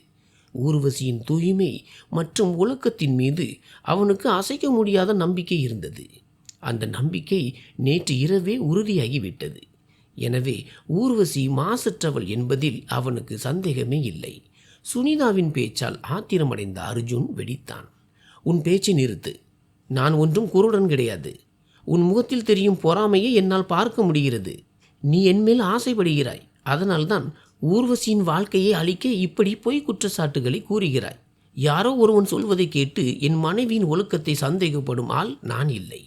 ஊர்வசியின் தூய்மை மற்றும் ஒழுக்கத்தின் மீது அவனுக்கு அசைக்க முடியாத நம்பிக்கை இருந்தது. அந்த நம்பிக்கை நேற்று இரவே உறுதியாகிவிட்டது. எனவே ஊர்வசி மாசற்றவள் என்பதில் அவனுக்கு சந்தேகமே இல்லை. சுனிதாவின் பேச்சால் ஆத்திரமடைந்த அர்ஜுன் வெடித்தான். உன் பேச்சை நிறுத்து. நான் ஒன்றும் குருடன் கிடையாது. உன் முகத்தில் தெரியும் பொறாமையை என்னால் பார்க்க முடிகிறது. நீ என்மேல் ஆசைப்படுகிறாய். அதனால்தான் ஊர்வசியின் வாழ்க்கையை அழிக்க இப்படி பொய் குற்றச்சாட்டுகளை கூறுகிறாய். யாரோ ஒருவன் சொல்வதை கேட்டு என் மனைவியின் ஒழுக்கத்தை சந்தேகப்படும் ஆள் நான் இல்லை.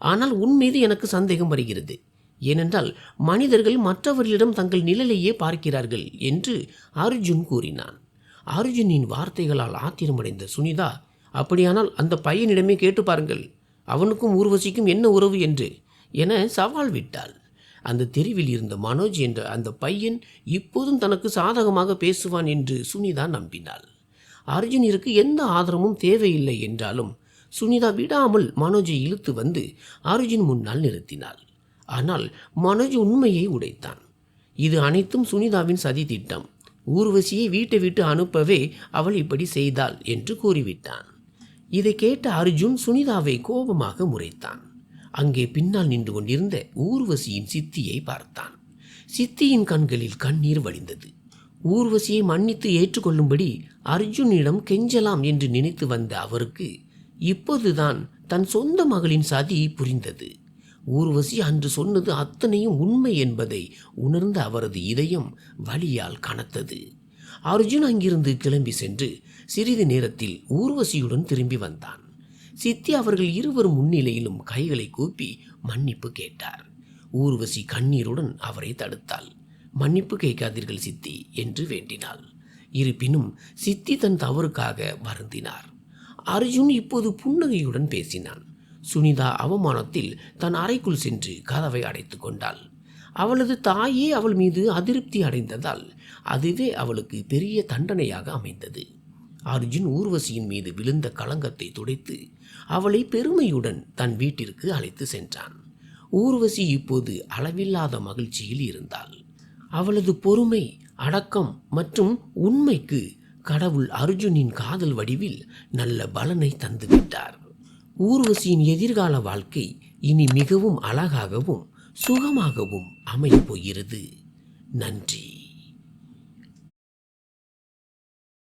ஆனால் உன் மீது எனக்கு சந்தேகம் வருகிறது. ஏனென்றால் மனிதர்கள் மற்றவர்களிடம் தங்கள் நிழலையே பார்க்கிறார்கள் என்று அர்ஜுன் கூறினான். அர்ஜுனின் வார்த்தைகளால் ஆத்திரமடைந்த சுனிதா, அப்படியானால் அந்த பையனிடமே கேட்டு பாருங்கள், அவனுக்கும் ஊர்வசிக்கும் என்ன உறவு என்று என சவால் விட்டாள். அந்த தெருவில் இருந்த மனோஜ் என்ற அந்த பையன் இப்போதும் தனக்கு சாதகமாக பேசுவான் என்று சுனிதா நம்பினாள். அர்ஜுனிற்கு எந்த ஆதரவும் தேவையில்லை என்றாலும் சுனிதா விடாமல் மனோஜை இழுத்து வந்து அர்ஜுன் முன்னால் நிறுத்தினாள். ஆனால் மனோஜ் உண்மையை உடைத்தான். இது அனைத்தும் சுனிதாவின் சதி திட்டம். ஊர்வசியை வீட்டை விட்டு அனுப்பவே அவள் இப்படி செய்தாள் என்று கூறிவிட்டான். இதை கேட்ட அர்ஜுன் சுனிதாவை கோபமாக முறைத்தான். அங்கே பின்னால் நின்று கொண்டிருந்த ஊர்வசியின் சித்தியை பார்த்தான். சித்தியின் கண்களில் கண்ணீர் வழிந்தது. ஊர்வசியை மன்னித்து ஏற்றுக்கொள்ளும்படி அர்ஜுனிடம் கெஞ்சலாம் என்று நினைத்து வந்த அவருக்கு இப்போதுதான் தன் சொந்த மகளின் சதி புரிந்தது. ஊர்வசி அன்று சொன்னது அத்தனையும் உண்மை என்பதை உணர்ந்த அவரது இதயம் வலியால் கனத்தது. அர்ஜுன் அங்கிருந்து கிளம்பி சென்று சிறிது நேரத்தில் ஊர்வசியுடன் திரும்பி வந்தான். சித்தி அவர்கள் இருவரும் முன்னிலையிலும் கைகளை கூப்பி மன்னிப்பு கேட்டார். ஊர்வசி கண்ணீருடன் அவரை தடுத்தாள். மன்னிப்பு கேட்காதீர்கள் சித்தி என்று வேண்டினாள். இருப்பினும் சித்தி தன் தவறுக்காக வருந்தினார். அர்ஜுன் இப்போது புன்னகையுடன் பேசினான். சுனிதா அவமானத்தில் தன் அறைக்குள் சென்று கதவை அடைத்து கொண்டாள். அவளது தாயே அவள் மீது அதிருப்தி அடைந்ததால் அதுவே அவளுக்கு பெரிய தண்டனையாக அமைந்தது. அர்ஜுன் ஊர்வசியின் மீது விழுந்த களங்கத்தை துடைத்து அவளை பெருமையுடன் தன் வீட்டிற்கு அழைத்து சென்றான். ஊர்வசி இப்போது அளவில்லாத மகிழ்ச்சியில் இருந்தாள். அவளது பொறுமை, அடக்கம் மற்றும் உண்மைக்கு கடவுள் அர்ஜுனின் காதல் வடிவில் நல்ல பலனை தந்துவிட்டார். ஊர்வசியின் எதிர்கால வாழ்க்கை இனி மிகவும் அழகாகவும் சுகமாகவும் அமையப் போகிறது. நன்றி.